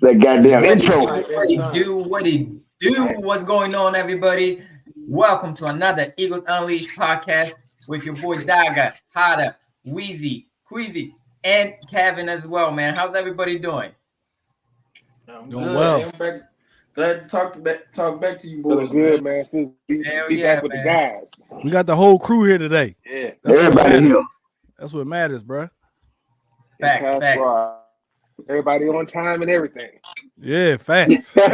That goddamn intro. What he do? What's going on, everybody? Welcome to another Eagles Unleashed podcast with your boy Daga, Hada, Weezy, Queasy, and Kevin as well, man. How's everybody doing? I'm Doing good. well. Hey, I'm back. Glad to talk back to you boys. Feeling good, man. Hell Be yeah, back with man. the guys. We got the whole crew here today. Yeah. That's what Everybody matters. here. That's what matters, bro. Facts. Everybody on time and everything. Yeah, facts. Hey,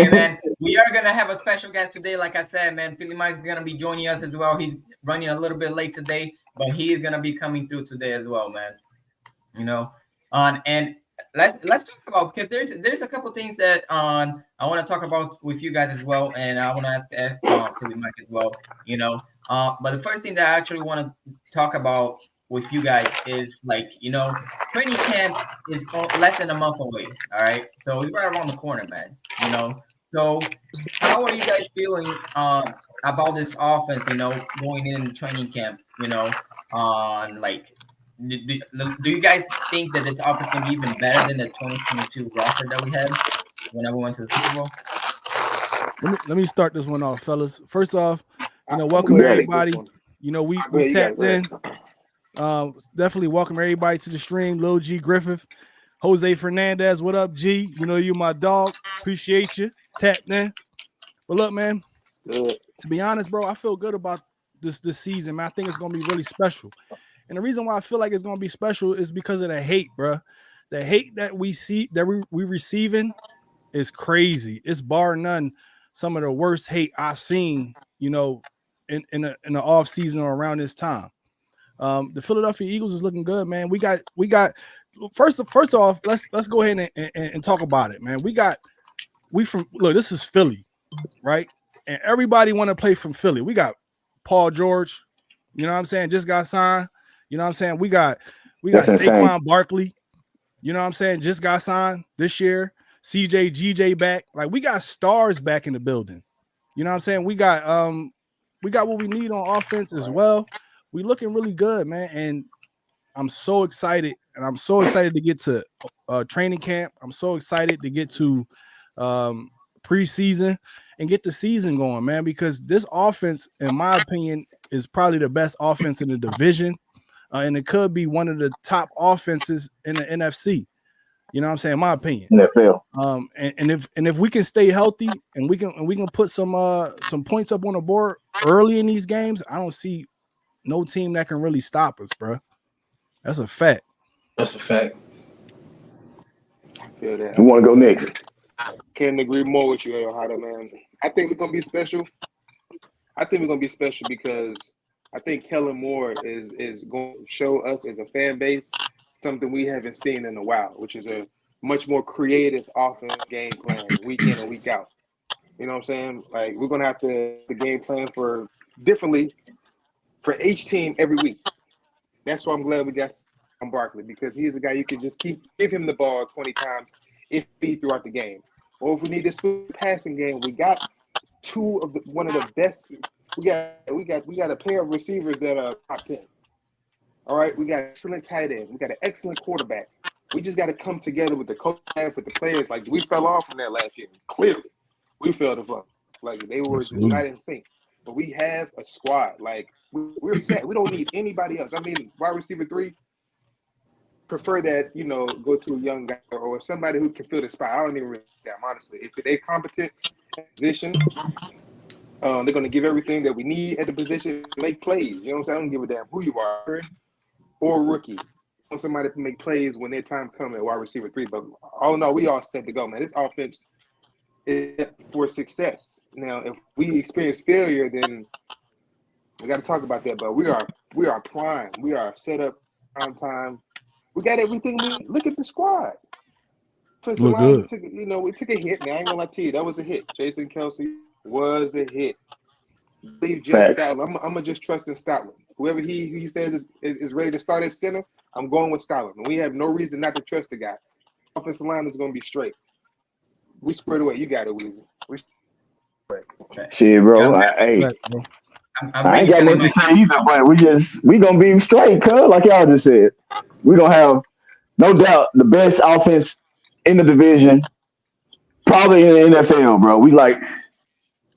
man, we are going to have a special guest today. Like I said, man, Philly Mike's going to be joining us as well. He's running a little bit late today, but he is going to be coming through today as well, man. You know, and let's talk about, because there's a couple things that I want to talk about with you guys as well, and I want to ask Philly Mike as well, you know. But the first thing that I actually want to talk about with you guys is, like, you know, training camp is less than a month away. All right, so it's right around the corner, man. You know, so how are you guys feeling about this offense? You know, going into training camp. You know, on like, do you guys think that this offense can be even better than the 2022 roster that we had whenever we went to the Super Bowl? Let me start this one off, fellas. First off, you know, welcome everybody. You know, we tapped in. Definitely welcome everybody to the stream. Lil G Griffith, Jose Fernandez, what up, G? You know, you my dog. Appreciate you. Tapped in. But look, man, to be honest, bro, I feel good about this season, man. I think it's gonna be really special. And the reason why I feel like it's gonna be special is because of the hate, bro. The hate that we see, that we receiving, is crazy. It's bar none some of the worst hate I've seen, you know, in the off season or around this time. The Philadelphia Eagles is looking good, man. We got first off, let's go ahead and talk about it, man. Look, this is Philly, right? And everybody want to play from Philly. We got Paul George, you know what I'm saying, just got signed. You know what I'm saying? We got Saquon Barkley, you know what I'm saying, just got signed this year. CJ, GJ back. Like, we got stars back in the building. You know what I'm saying? We got what we need on offense as well. We looking really good, man. And I'm so excited. And I'm so excited to get to training camp. I'm so excited to get to preseason and get the season going, man, because this offense, in my opinion, is probably the best offense in the division. And it could be one of the top offenses in the NFC. You know what I'm saying? In my opinion. NFL. And if we can stay healthy and we can put some points up on the board early in these games, I don't see no team that can really stop us, bro. That's a fact. That's a fact. I feel that. Who want to go next? Can't agree more with you, Hada, man. I think we're gonna be special. I think we're gonna be special because I think Kellen Moore is going to show us as a fan base something we haven't seen in a while, which is a much more creative offense game plan week in and week out. You know what I'm saying? Like, we're going to have to the game plan for differently for each team every week. That's why I'm glad we got Barkley, because he's a guy you can just give him the ball 20 times if he throughout the game. Or if we need to switch the passing game, we got one of the best. We got a pair of receivers that are top 10. All right, we got excellent tight end. We got an excellent quarterback. We just got to come together with the coach, with the players. Like, we fell off from that last year. Clearly, we fell the fuck. Like, they were not in sync. But we have a squad. Like, we're set. We don't need anybody else. I mean, wide receiver 3, prefer that, you know, go to a young guy or somebody who can fill the spot. I don't even really care, honestly. If they're competent in position, they're going to give everything that we need at the position to make plays. You know what I'm saying? I don't give a damn who you are or rookie. I want somebody to make plays when their time comes at wide receiver 3. But all in all, we all set to go, man. This offense is for success. Now, if we experience failure, then we got to talk about that. But we are prime. We are set up prime time. We got everything we need. Look at the squad. Look good. We took a hit. Now, I ain't gonna lie to you, that was a hit. Jason Kelsey was a hit. Leave Jeff Stoutland. I'm gonna just trust in Stoutland. Whoever he says is ready to start at center, I'm going with Stoutland. And we have no reason not to trust the guy. Offensive line is gonna be straight. We squared away. You got it, Weezy. Shit, bro. I ain't got nothing to say either, but we gonna be straight, cuz, like y'all just said. We gonna have no doubt the best offense in the division, probably in the NFL, bro. We like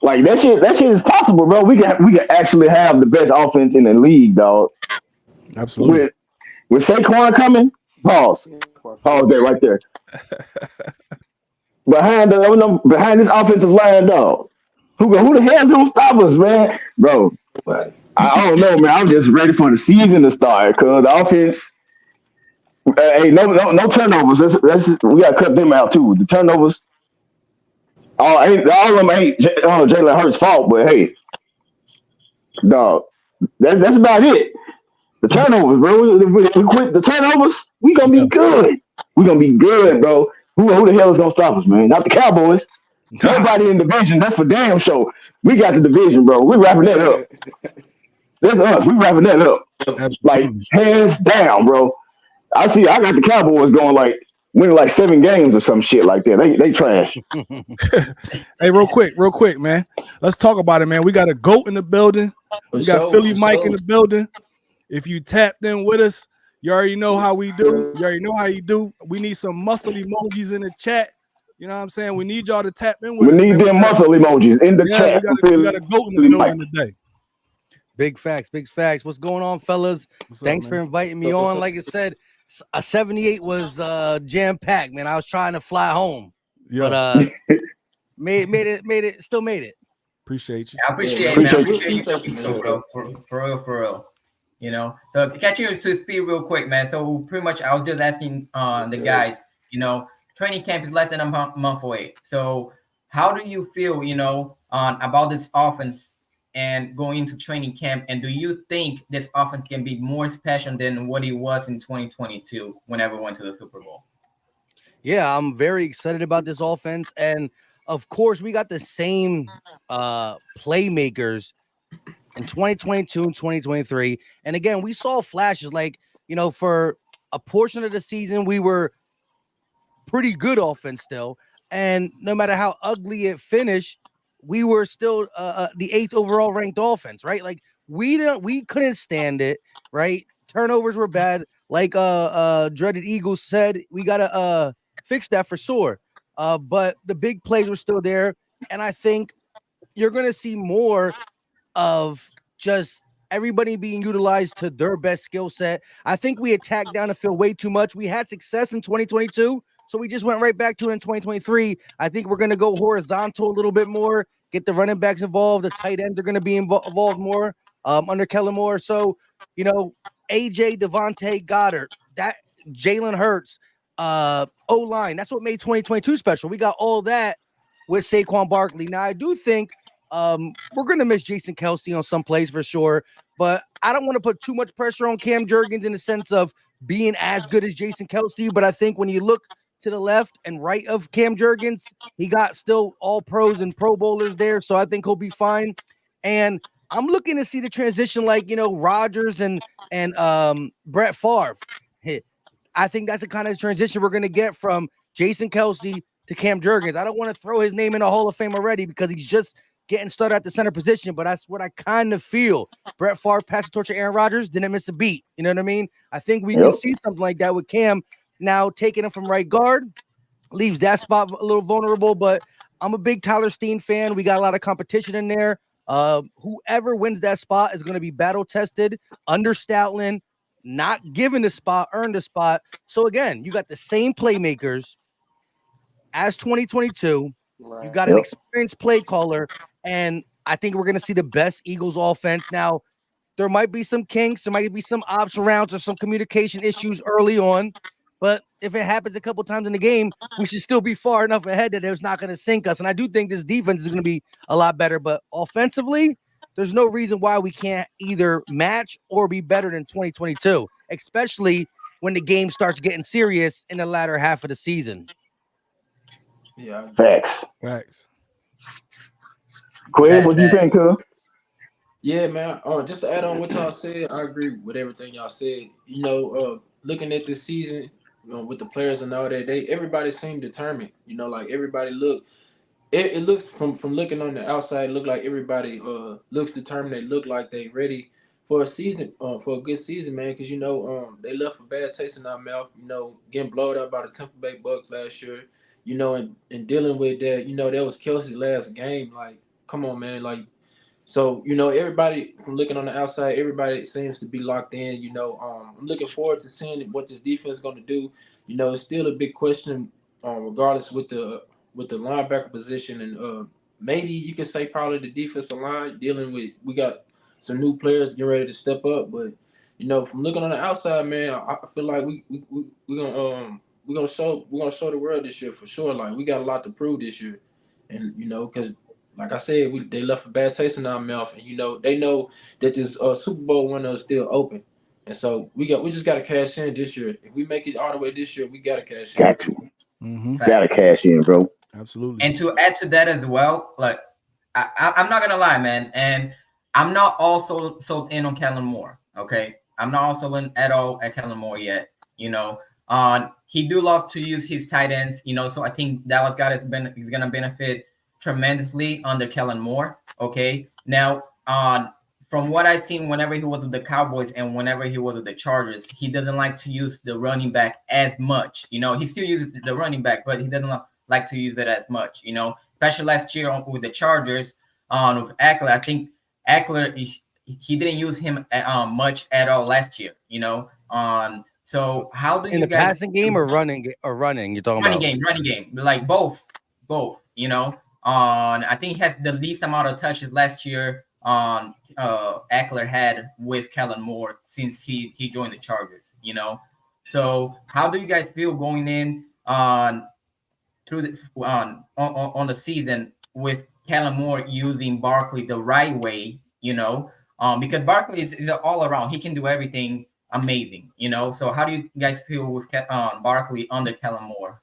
that shit. That shit is possible, bro. We can actually have the best offense in the league, dog. Absolutely. With Saquon coming, pause that right there. Behind this offensive line, dog. Who the hell's gonna stop us, man, bro? I don't know, man. I'm just ready for the season to start, cause the offense. Hey, no turnovers. We gotta cut them out too. The turnovers. All of them ain't Jalen Hurts' fault, but hey, dog, that's about it. The turnovers, bro. We quit the turnovers. We gonna be good. We gonna be good, bro. Who the hell is gonna stop us, man? Not the Cowboys. Nobody in the division. That's for damn sure. We got the division, bro. We wrapping that up. That's us. We wrapping that up. Like hands down, bro. I got the Cowboys going winning 7 games or some shit like that. They trash. Hey, real quick, man. Let's talk about it, man. We got a GOAT in the building. We got Philly Mike in the building. If you tapped in with us, you already know how we do. You already know how you do. We need some muscle emojis in the chat. You know what I'm saying? We need y'all to tap in with us. We need them muscle emojis in the chat. We got a GOAT in the building today. Big facts. What's going on, fellas? Thanks for inviting me on. Like I said, a 78 was jam-packed, man. I was trying to fly home. Yeah. But made it, still made it. Appreciate you. I appreciate you, bro. For real. You know, so to catch you to speed real quick, man. So pretty much I was just asking the guys, you know, training camp is less than a month away. So how do you feel, you know, about this offense and going into training camp? And do you think this offense can be more special than what it was in 2022 whenever we went to the Super Bowl? Yeah, I'm very excited about this offense. And of course, we got the same playmakers in 2022 and 2023. And again, we saw flashes for a portion of the season, we were pretty good offense still. And no matter how ugly it finished, we were still the 8th overall ranked offense, right? Like we couldn't stand it, right? Turnovers were bad. Like Dreaded Eagles said, we gotta fix that for sure. But the big plays were still there. And I think you're gonna see more of just everybody being utilized to their best skill set. I think we attacked down the field way too much. We had success in 2022, so we just went right back to it in 2023. I think we're going to go horizontal a little bit more, get the running backs involved. The tight ends are going to be involved more under Kellen Moore. So, you know, AJ, Devontae, Goddard, that Jalen Hurts, O-line, that's what made 2022 special. We got all that with Saquon Barkley. Now, I do think we're going to miss Jason Kelce on some plays for sure, but I don't want to put too much pressure on Cam Jurgens in the sense of being as good as Jason Kelce. But I think when you look to the left and right of Cam Jurgens, he got still all pros and pro bowlers there. So I think he'll be fine. And I'm looking to see the transition like, you know, Rodgers and Brett Favre. I think that's the kind of transition we're going to get from Jason Kelce to Cam Jurgens. I don't want to throw his name in the Hall of Fame already because he's just getting started at the center position, but that's what I kind of feel. Brett Favre passed the torch to Aaron Rodgers, didn't miss a beat. You know what I mean? I think we can see something like that with Cam now taking him from right guard, leaves that spot a little vulnerable, but I'm a big Tyler Steen fan. We got a lot of competition in there. Whoever wins that spot is going to be battle tested under Stoutland, not given the spot, earned the spot. So again, you got the same playmakers as 2022. You got an experienced play caller, and I think we're going to see the best Eagles offense. Now, there might be some kinks, there might be some ops rounds or some communication issues early on, but if it happens a couple times in the game, we should still be far enough ahead that it's not going to sink us. And I do think this defense is going to be a lot better, but offensively, there's no reason why we can't either match or be better than 2022, especially when the game starts getting serious in the latter half of the season. Yeah. Facts. Quiz, what do you think, cuz? Yeah, man. Just to add on what y'all said, I agree with everything y'all said. You know, looking at this season, you know, with the players and all that, everybody seemed determined. You know, like everybody looked. It looks from looking on the outside, look like everybody looks determined. They look like they ready for a season, for a good season, man, because they left a bad taste in our mouth. Getting blowed up by the Tampa Bay Bucks last year. And dealing with that. That was Kelsey's last game. Like, come on, man. Like, so everybody from looking on the outside, everybody seems to be locked in. I'm looking forward to seeing what this defense is going to do. It's still a big question, regardless with the linebacker position, and maybe you can say probably the defensive line dealing with. We got some new players getting ready to step up, but from looking on the outside, man, I feel like we're gonna show the world this year for sure. Like, we got a lot to prove this year, and because like I said, they left a bad taste in our mouth, and they know that this Super Bowl window is still open, and so we just got to cash in this year. If we make it all the way this year, we got to cash in. Got to. Gotta cash in, bro. Absolutely. And to add to that as well, like I'm not gonna lie, man, and I'm not also so in on Kellen Moore. Okay, I'm not also in at all at Kellen Moore yet. He do love to use his tight ends. So I think Dallas guy is gonna benefit tremendously under Kellen Moore. Okay, now from what I've seen, whenever he was with the Cowboys and whenever he was with the Chargers, he doesn't like to use the running back as much. He still uses the running back, but he doesn't like to use it as much. Especially last year with the Chargers with Eckler. I think Eckler he didn't use him much at all last year. So how do you in the guys passing game or running? You're talking running about running game, like both. I think he has the least amount of touches last year. Eckler had with Kellen Moore since he joined the Chargers. So how do you guys feel going in through the on the season with Kellen Moore using Barkley the right way? Because Barkley is all around. He can do everything amazing. So how do you guys feel with Barkley under Kellen Moore?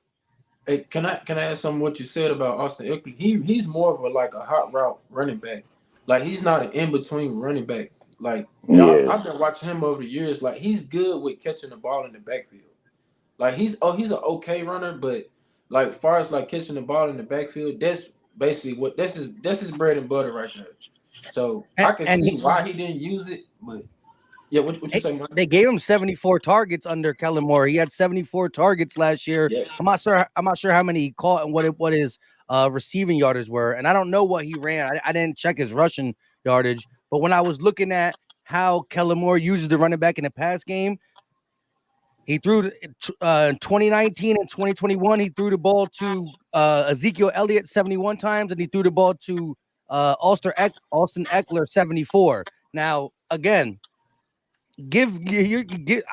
Hey, can I add something what you said about Austin Eckler? He's more of a hot route running back. Like, he's not an in between running back. Like, I've been watching him over the years. Like, he's good with catching the ball in the backfield. Like, he's an okay runner, but like, far as like catching the ball in the backfield, that's basically that's his bread and butter right there. So I can see why he didn't use it, but yeah, what you say, Mike? They gave him 74 targets under Kellen Moore. He had 74 targets last year. Yeah. I'm not sure how many he caught and what his receiving yardage were. And I don't know what he ran. I didn't check his rushing yardage. But when I was looking at how Kellen Moore uses the running back in the pass game, he threw in 2019 and 2021. He threw the ball to Ezekiel Elliott 71 times, and he threw the ball to Austin Eckler 74. Now, again,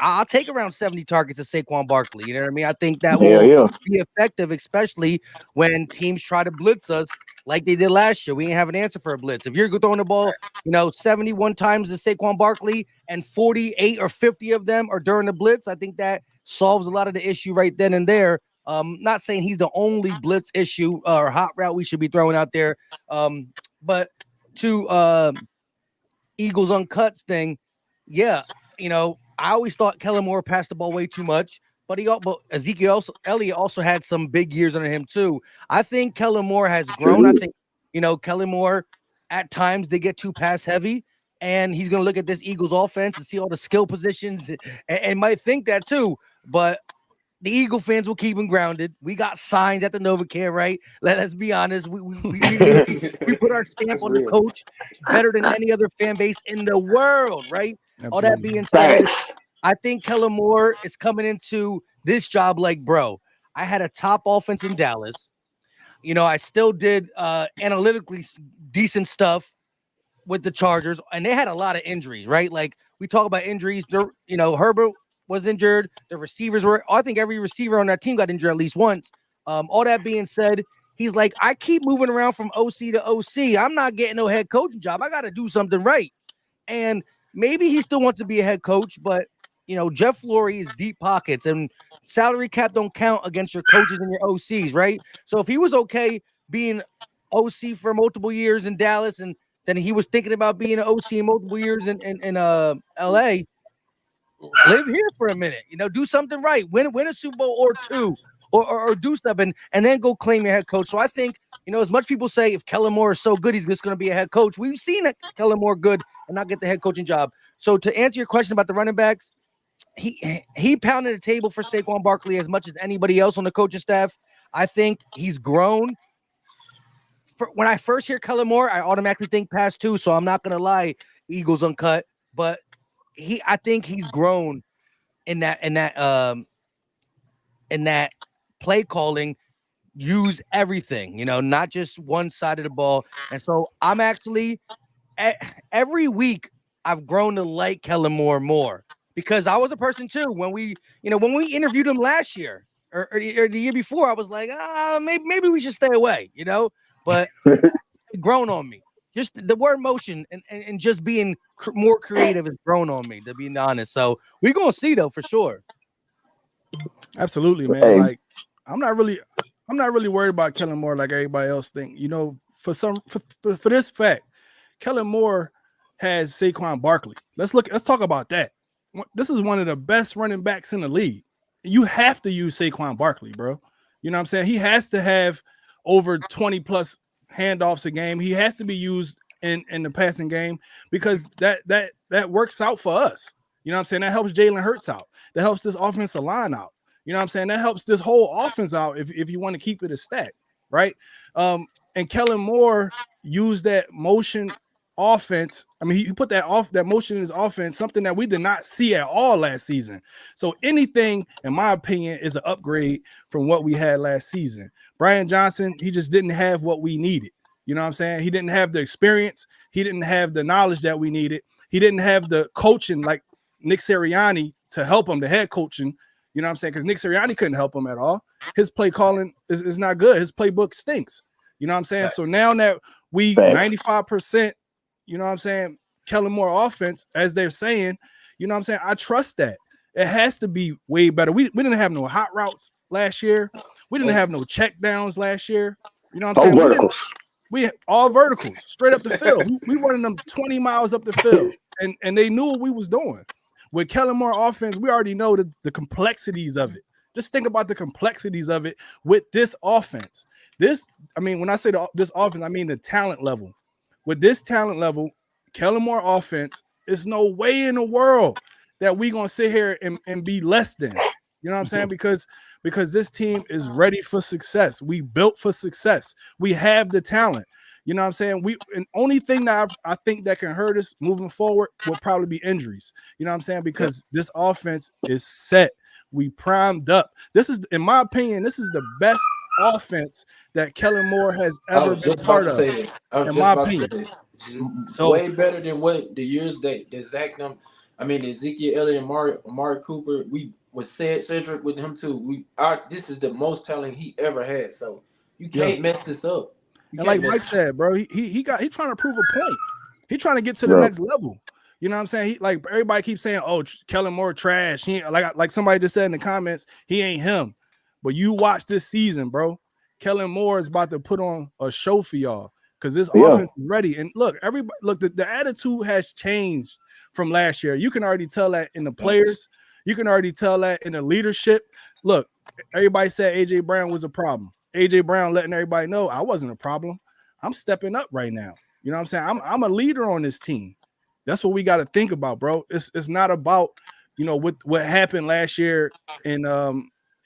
I'll take around 70 targets to Saquon Barkley. You know what I mean? I think that will be effective, especially when teams try to blitz us like they did last year. We ain't have an answer for a blitz. If you're throwing the ball, 71 times to Saquon Barkley and 48 or 50 of them are during the blitz, I think that solves a lot of the issue right then and there. Not saying he's the only blitz issue or hot route we should be throwing out there. But to Eagles Uncuts thing, yeah, I always thought Kellen Moore passed the ball way too much, but Ezekiel Elliott also had some big years under him too. I think Kellen Moore has grown. I think, Kellen Moore at times they get too pass heavy, and he's going to look at this Eagles offense and see all the skill positions and might think that too, but the Eagle fans will keep him grounded. We got signs at the NovaCare, right? Let's be honest. We put our stamp on the coach better than any other fan base in the world, right? Absolutely. All that being said, I think Kellen Moore is coming into this job like, bro, I had a top offense in Dallas. I still did analytically decent stuff with the Chargers, and they had a lot of injuries, right? Like, we talk about injuries. Herbert was injured. The receivers were, I think every receiver on that team got injured at least once. All that being said, he's like, I keep moving around from OC to OC. I'm not getting no head coaching job. I got to do something right. And maybe he still wants to be a head coach, but Jeff Lurie is deep pockets, and salary cap don't count against your coaches and your OCs, right? So if he was okay being OC for multiple years in Dallas, and then he was thinking about being an OC in multiple years in LA, live here for a minute, do something right, win a Super Bowl or two, or do something, and then go claim your head coach. So I think You know, as much people say if Kellen Moore is so good, he's just going to be a head coach. We've seen Kellen Moore good and not get the head coaching job. So to answer your question about the running backs, he pounded the table for Saquon Barkley as much as anybody else on the coaching staff. I think he's grown. When I first hear Kellen Moore, I automatically think pass two. So I'm not going to lie, Eagles Uncut, but I think he's grown in that play calling. Use everything, not just one side of the ball. And so I'm actually every week I've grown to like Kellen Moore more, because I was a person too when we interviewed him last year or the year before. I was like, maybe we should stay away, but it's grown on me. Just the word motion and just being more creative has grown on me, to be honest. So we're gonna see though for sure. Absolutely, man. Hey. Like I'm not really worried about Kellen Moore like everybody else think. For this fact, Kellen Moore has Saquon Barkley. Let's talk about that. This is one of the best running backs in the league. You have to use Saquon Barkley, bro. You know what I'm saying? He has to have over 20 plus handoffs a game. He has to be used in the passing game, because that works out for us. You know what I'm saying? That helps Jalen Hurts out. That helps this offensive line out. You know what I'm saying? That helps this whole offense out if you want to keep it a stack, right? And Kellen Moore used that motion offense. I mean, he put that motion in his offense, something that we did not see at all last season. So anything, in my opinion, is an upgrade from what we had last season. Brian Johnson, he just didn't have what we needed. You know what I'm saying? He didn't have the experience. He didn't have the knowledge that we needed. He didn't have the coaching like Nick Sirianni to help him, the head coaching. You know what I'm saying? Because Nick Sirianni couldn't help him at all. His play calling is not good. His playbook stinks. You know what I'm saying? Right. So now that we 95%, you know what I'm saying, Kellen Moore offense, as they're saying, you know what I'm saying, I trust that. It has to be way better. We didn't have no hot routes last year. We didn't have no check downs last year. You know what I'm saying? Verticals. We all verticals, straight up the field. We running them 20 miles up the field, and they knew what we was doing. With Kellen Moore offense, we already know the complexities of it. Just think about the complexities of it with this offense. When I say this offense, I mean the talent level. With this talent level, Kellen Moore offense, is no way in the world that we gonna sit here and be less than. You know what I'm saying? Because this team is ready for success. We built for success. We have the talent. You know what I'm saying? And only thing that I think that can hurt us moving forward will probably be injuries. You know what I'm saying? Because this offense is set. We primed up. This is, in my opinion, this is the best offense that Kellen Moore has ever been part of. In my opinion. So way better than what the years that Zach Ezekiel Elliott and Amari Cooper, we was Cedric with him too. This is the most talent he ever had. So you can't mess this up. And like Mike said, bro, he trying to prove a point. He trying to get to the next level. You know what I'm saying? He, like, everybody keeps saying, "Oh, Kellen Moore trash." He like somebody just said in the comments, he ain't him. But you watch this season, bro. Kellen Moore is about to put on a show for y'all, because this offense is ready. And look, the attitude has changed from last year. You can already tell that in the players. You can already tell that in the leadership. Look, everybody said AJ Brown was a problem. AJ Brown letting everybody know I wasn't a problem. I'm stepping up right now. You know what I'm saying? I'm a leader on this team. That's what we got to think about, bro. It's not about, what happened last year with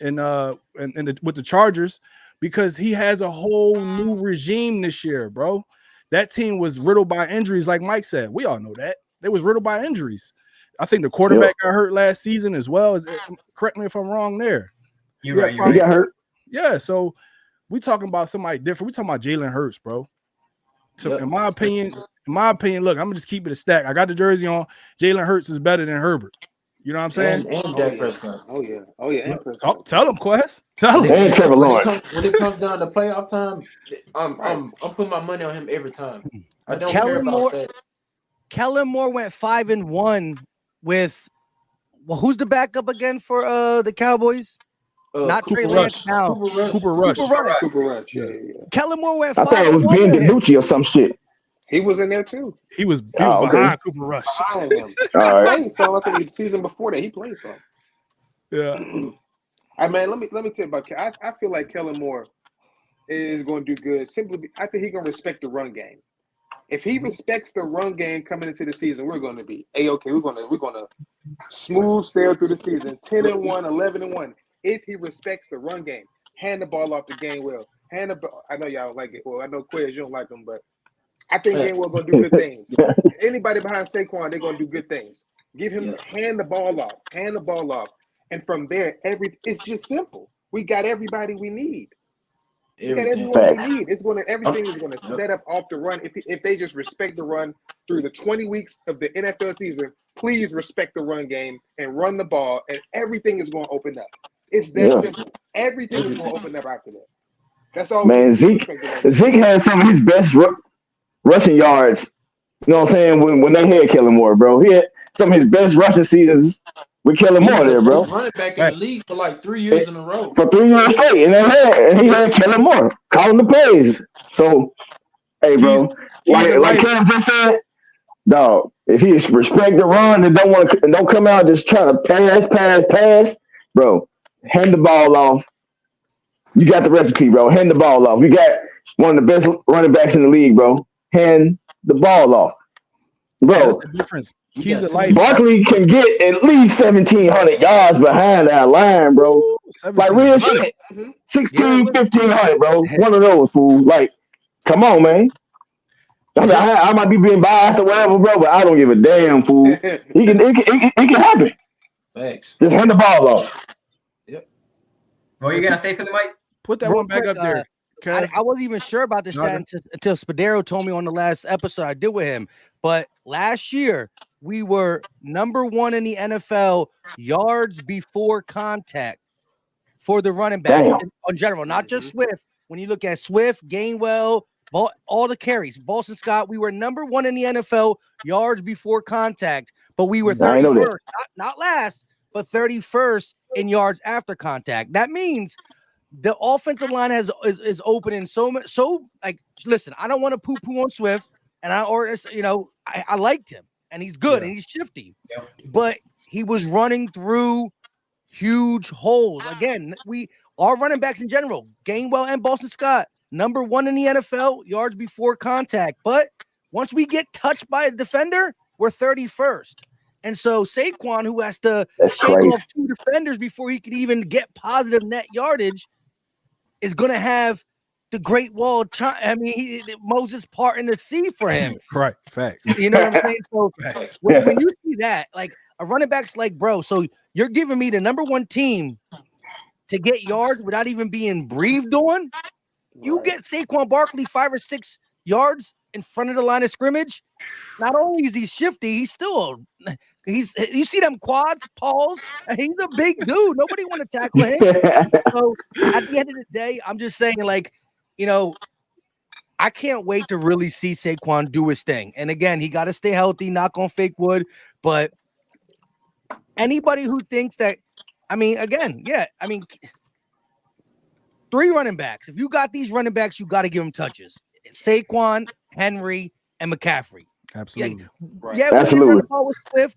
the Chargers, because he has a whole new regime this year, bro. That team was riddled by injuries, like Mike said. We all know that. They was riddled by injuries. I think the quarterback got hurt last season as well. Correct me if I'm wrong there. You're right. He got hurt. Yeah, so we talking about somebody different. We talking about Jalen Hurts, bro. So in my opinion, look, I'm gonna just keep it a stack. I got the jersey on. Jalen Hurts is better than Herbert. You know what I'm saying? And Dak Prescott. Oh yeah. Tell him, Quest. Tell him. And Trevor Lawrence. When it comes down to playoff time, I'm putting my money on him every time. I don't care about that. Kellen Moore went 5-1 with who's the backup again for the Cowboys? Not Cooper Trey Rush. Lance now. Cooper Rush. Cooper Rush. Yeah. Kellen Moore went 5-1. I thought it was Ben DiNucci or some shit. He was in there too. He was behind Cooper Rush. Behind him. All right. Played some. I think the season before that he played some. Yeah. I mean, let me tell you about. I feel like Kellen Moore is going to do good. I think he's going to respect the run game. If he respects the run game coming into the season, we're going to be A-okay. We're going to smooth sail through the season, 10-1, 11-1. If he respects the run game, hand the ball off to Gainwell. I know y'all don't like it. Well, I know Quiz, you don't like him, but I think Gainwell going to do good things. Anybody behind Saquon, they're going to do good things. Give him hand the ball off, and from there, it's just simple. We got everybody we need. We got everyone we need. Everything is going to set up off the run. If they just respect the run through the 20 weeks of the NFL season, please respect the run game and run the ball, and everything is going to open up. It's that simple. Everything is going to open up after that. That's all. Man, Zeke had some of his best rushing yards. You know what I'm saying? When they had Kellen Moore, bro, he had some of his best rushing seasons with Kellen Moore there, bro. Running back in the league for like 3 years in a row. For 3 years straight, and he had Kellen Moore calling the plays. So, hey, bro, like Kev just said, dog, if he respect the run and don't come out just trying to pass, bro, hand the ball off. You got the recipe, bro. Hand the ball off. You got one of the best running backs in the league, bro. Hand the ball off, bro. That's the difference. He's a life. Barkley can get at least 1,700 yards behind that line, bro. Ooh, like real shit. 1,500, bro. One of those fools. Like, come on, man. I mean, I might be being biased or whatever, bro, but I don't give a damn, fool. It can happen. Thanks. Just hand the ball off. Yep. What are you gonna say for the mic? Put that one back up there. I wasn't even sure about this stat until Spadero told me on the last episode I did with him. But last year, we were number 1 in the NFL yards before contact for the running back in general, not just Swift. When you look at Swift, Gainwell, all the carries, Boston Scott, we were number 1 in the NFL yards before contact, but we were 31st, not last, but 31st in yards after contact. That means the offensive line is opening so much. So, like, listen, I don't want to poo-poo on Swift, and I liked him, and he's good, and he's shifty, but he was running through huge holes. Again, our running backs in general, Gainwell and Boston Scott, number 1 in the NFL yards before contact, but once we get touched by a defender, we're 31st. And so Saquon, who has to shake off 2 defenders before he can even get positive net yardage, is going to have the Great Wall. Moses part in the sea for him. Right. Facts. You know what I'm saying? So when you see that, like a running back's like, bro, so you're giving me the number 1 team to get yards without even being breathed on. You get Saquon Barkley 5 or 6 yards in front of the line of scrimmage. Not only is he shifty, you see them quads, Pauls. He's a big dude. Nobody want to tackle him. So at the end of the day, I'm just saying, like, I can't wait to really see Saquon do his thing. And again, he got to stay healthy, knock on fake wood. But anybody who thinks that, 3 running backs. If you got these running backs, you got to give them touches. Saquon, Henry, and McCaffrey. Absolutely. Absolutely. With Swift,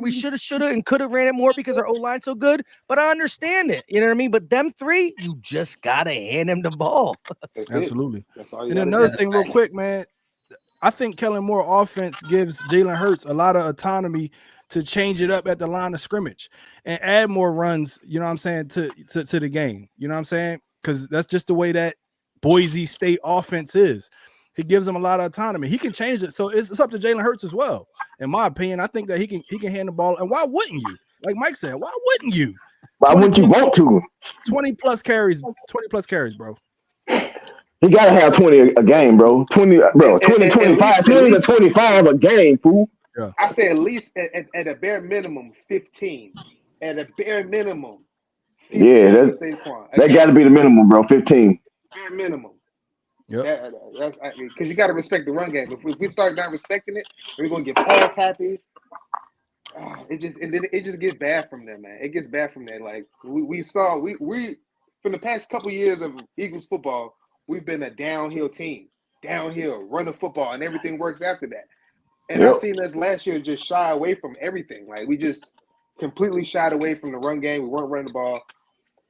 we should have, and could have ran it more because our O-line's so good. But I understand it. You know what I mean? But them 3, you just gotta hand him the ball. Absolutely. And another thing, real quick, man. I think Kellen Moore offense gives Jalen Hurts a lot of autonomy to change it up at the line of scrimmage and add more runs, you know what I'm saying, to the game. You know what I'm saying? Because that's just the way that Boise State offense is. He gives them a lot of autonomy. He can change it. So it's up to Jalen Hurts as well. In my opinion, I think that he can hand the ball. And why wouldn't you? Like Mike said, why wouldn't you? Why wouldn't you want to? 20 plus carries, bro. He gotta have 20 a game, bro. 20 to 25 a game, fool. Yeah. I say at least at a bare minimum 15. At a bare minimum. 15 that got to be the minimum, bro. 15. Bare minimum. Yeah. Because you got to respect the run game. If we start not respecting it, we're gonna get pass happy. It just gets bad from there, man. It gets bad from there. Like we saw from the past couple years of Eagles football, we've been a downhill team, running football, and everything works after that. And I've seen us last year just shy away from everything. Like we just completely shied away from the run game. We weren't running the ball.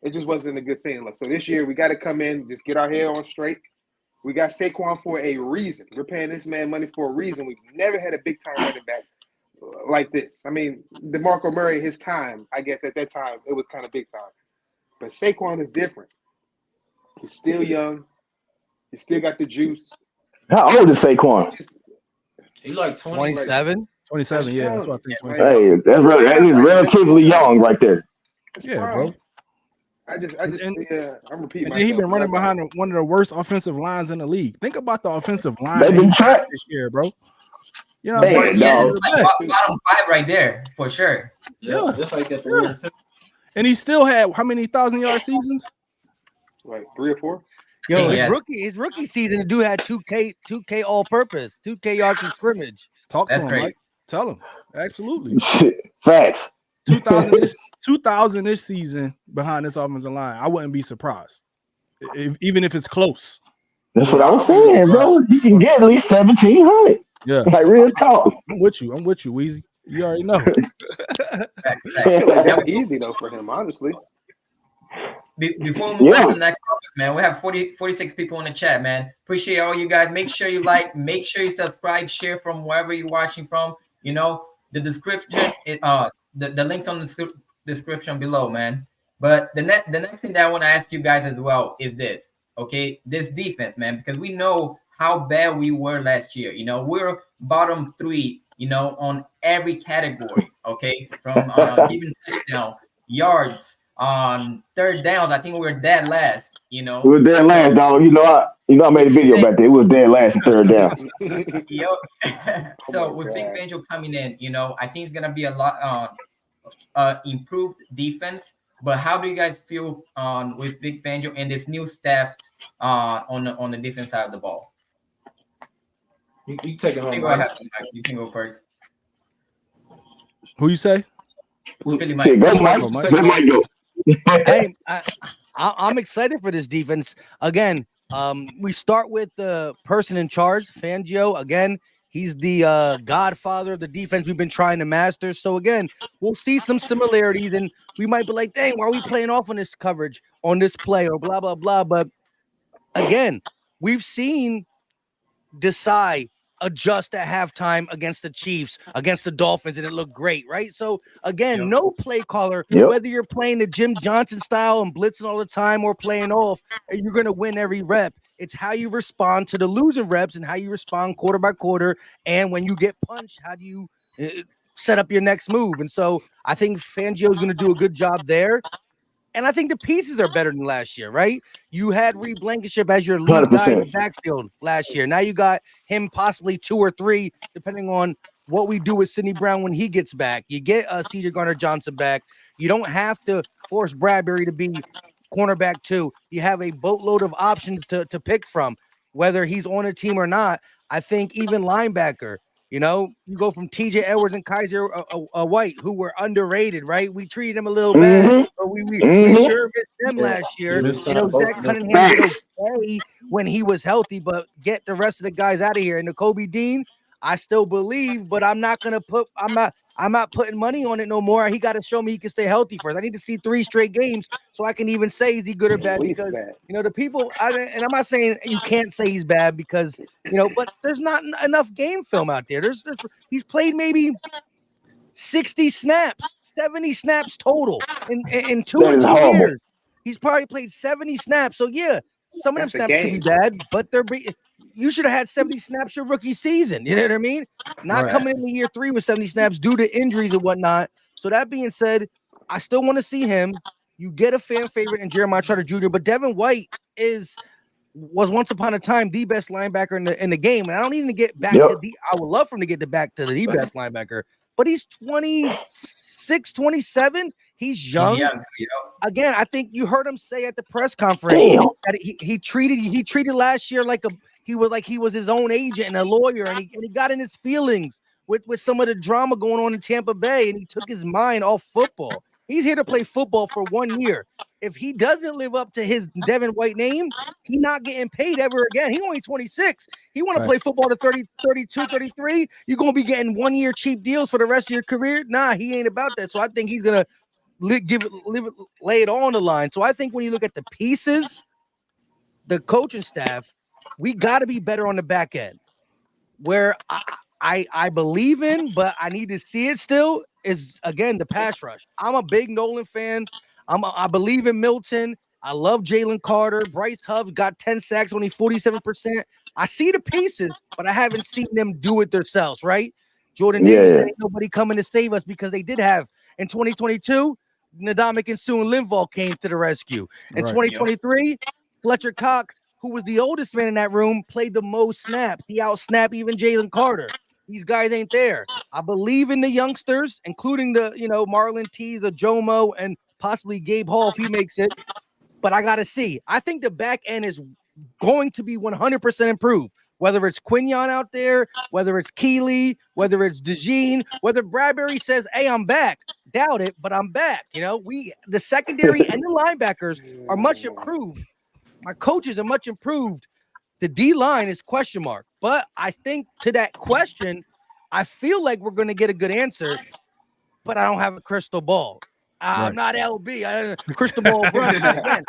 It just wasn't a good scene. So this year we got to come in, just get our hair on straight. We got Saquon for a reason. We're paying this man money for a reason. We've never had a big time running back like this. I mean, DeMarco Murray, his time, I guess at that time, it was kind of big time. But Saquon is different. He's still young. He still got the juice. How old is Saquon? He like 27. 27, yeah, that's what I think. 27. Hey, that is relatively young right there. Yeah, bro. I'm repeating. And then he been running behind one of the worst offensive lines in the league. Think about the offensive line They've been trapped this year, bro. You know what I'm saying? Yeah, it's like bottom 5 right there for sure. Yeah, just like at the yeah. And he still had how many 1,000-yard seasons? Like 3 or 4. Yo, his rookie season, the dude had 2K all-purpose, 2K yards from scrimmage. Talk to him, Mike. Tell him. Absolutely. Facts. 2,000 this season behind this offensive line. I wouldn't be surprised, even if it's close. That's what I was saying, bro. You can get at least 1,700. Yeah, like real talk. I'm with you, Weezy. You already know. That's easy though for him, honestly. Before we move on to the next topic, man, we have 46 people in the chat, man. Appreciate all you guys. Make sure you like, make sure you subscribe, share from wherever you're watching from. You know, the description, the links on the description below, man. But the next thing that I want to ask you guys as well is this, okay? This defense, man, because we know how bad we were last year. You know, we're bottom 3, you know, on every category, okay? From giving touchdown, yards, on third downs, I think we were dead last, you know. We were dead last, dog. You know, I made a video about that. It was dead last in third downs. So with Vic Fangio coming in, you know, I think it's gonna be a lot improved defense. But how do you guys feel with Vic Fangio and this new staff on the defense side of the ball? You take it home. You can go first. Who you say? Philly Mike. Go, Mike. Let Mike go. Hey, I'm excited for this defense. Again, we start with the person in charge, Fangio. Again, he's the godfather of the defense we've been trying to master. So again, we'll see some similarities, and we might be like, dang, why are we playing off on this coverage on this play or blah, blah, blah. But again, we've seen Desai adjust at halftime against the Chiefs, against the Dolphins, and it looked great, right? So again, no play caller, whether you're playing the Jim Johnson style and blitzing all the time or playing off, you're going to win every rep. It's how you respond to the losing reps and how you respond quarter by quarter. And when you get punched, how do you set up your next move? And so I think Fangio is going to do a good job there. And I think the pieces are better than last year, right? You had Reed Blankenship as your lead 100%. guy in the backfield last year. Now you got him possibly 2 or 3, depending on what we do with Sidney Brown when he gets back. You get C.J. Gardner-Johnson back. You don't have to force Bradbury to be cornerback 2. You have a boatload of options to pick from, whether he's on a team or not. I think even linebacker, you know, you go from TJ Edwards and Kaiser White, who were underrated, right? We treated them a little bad, but we sure missed them last year. You know, Zach Cunningham did okay when he was healthy, but get the rest of the guys out of here. And the Kobe Dean, I still believe, but I'm not putting money on it no more. He got to show me he can stay healthy first. I need to see 3 straight games so I can even say is he good or bad. Because you know the people, and I'm not saying you can't say he's bad because you know, but there's not enough game film out there. He's played maybe 60 snaps, 70 snaps total in 2 or 2 years. He's probably played 70 snaps. So yeah, some of them snaps could be bad, but you should have had 70 snaps your rookie season. You know what I mean? Not coming into year 3 with 70 snaps due to injuries and whatnot. So that being said, I still want to see him. You get a fan favorite in Jeremiah Trotter Jr., but Devin White was once upon a time the best linebacker in the game. And I don't need to get back to I would love for him to get back to the best linebacker, but he's 26, 27. He's young. Again, I think you heard him say at the press conference that he treated last year like he was his own agent and a lawyer, and he got in his feelings with some of the drama going on in Tampa Bay, and he took his mind off football. He's here to play football for 1 year. If he doesn't live up to his Devin White name, he's not getting paid ever again. He's only 26. He want to play football to 30, 32, 33. You're going to be getting 1 year cheap deals for the rest of your career. Nah, he ain't about that. So I think he's going to lay it all on the line. So I think when you look at the pieces, the coaching staff, we got to be better on the back end. Where I believe in, but I need to see it still, is again the pass rush. I'm a big Nolan fan. I believe in Milton. I love Jalen Carter. Bryce Huff got 10 sacks, only 47%. I see the pieces, but I haven't seen them do it themselves, right? Jordan Davis said ain't nobody coming to save us, because they did have in 2022, Ndamukong Suh and Linval came to the rescue. In 2023, Fletcher Cox, who was the oldest man in that room, played the most snaps. He out-snapped even Jalen Carter. These guys ain't there. I believe in the youngsters, including the, Marlon Tees, the Jomo, and possibly Gabe Hall if he makes it. But I got to see. I think the back end is going to be 100% improved. Whether it's Quinion out there, whether it's Keeley, whether it's DeJean, whether Bradbury says, hey, I'm back. Doubt it, but I'm back. The secondary and the linebackers are much improved. My coaches are much improved. The D-line is question mark. But I think to that question, I feel like we're going to get a good answer, but I don't have a crystal ball. I'm not LB. Crystal ball run again.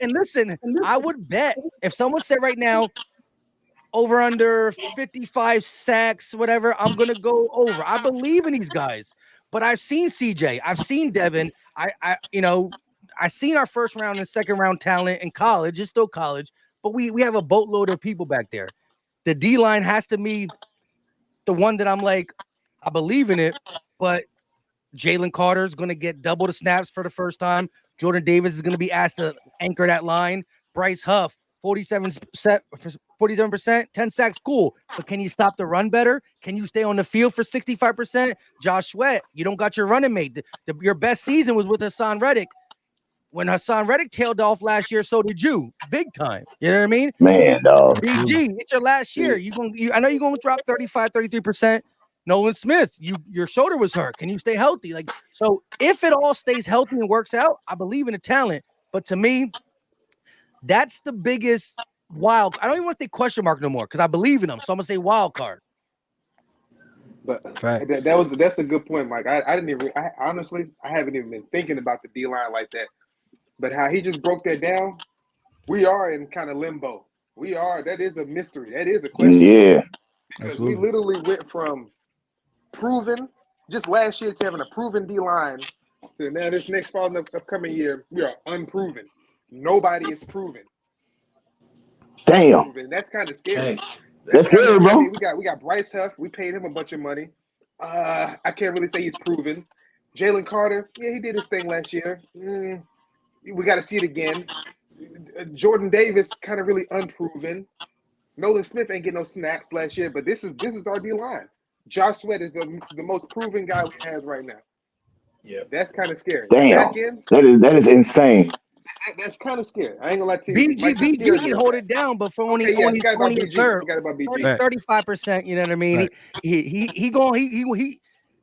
And listen, I would bet if someone said right now, over under 55 sacks, whatever, I'm going to go over. I believe in these guys, but I've seen CJ. I've seen Devin. I seen our first round and second round talent in college. It's still college, but we have a boatload of people back there. The D-line has to be the one that I'm like, I believe in it, but Jalen Carter is going to get double the snaps for the first time. Jordan Davis is going to be asked to anchor that line. Bryce Huff, 47%, 10 sacks, cool. But can you stop the run better? Can you stay on the field for 65%? Josh Sweat, you don't got your running mate. Your best season was with Hassan Reddick. When Hassan Reddick tailed off last year, so did you. Big time. You know what I mean? Man, dog. BG, it's your last year. I know you're going to drop 35, 33%. Nolan Smith, your shoulder was hurt. Can you stay healthy? So if it all stays healthy and works out, I believe in the talent. But to me, that's the biggest wild. I don't even want to say question mark no more because I believe in them. So I'm gonna say wild card. But that's a good point, Mike. I honestly haven't even been thinking about the D-line like that. But how he just broke that down, we are in kind of limbo. That is a mystery. That is a question. Yeah. Because Absolutely. we literally went from proven just last year to having a proven D-line to now this next fall and upcoming year, we are unproven. Nobody is proven. Damn. Unproven. That's kind of scary. Hey, That's scary, bro. I mean, we got Bryce Huff. We paid him a bunch of money. I can't really say he's proven. Jalen Carter, yeah, he did his thing last year. We got to see it again. Jordan Davis, kind of really unproven. Nolan Smith ain't getting no snaps last year, but this is our D-line. Josh Sweat is the most proven guy we have right now. Yeah, that's kind of scary. Damn, that is insane. That's kind of scary. I ain't gonna lie to you. BG can hold it down, but for only a third, 35%. You know what I mean? Right. He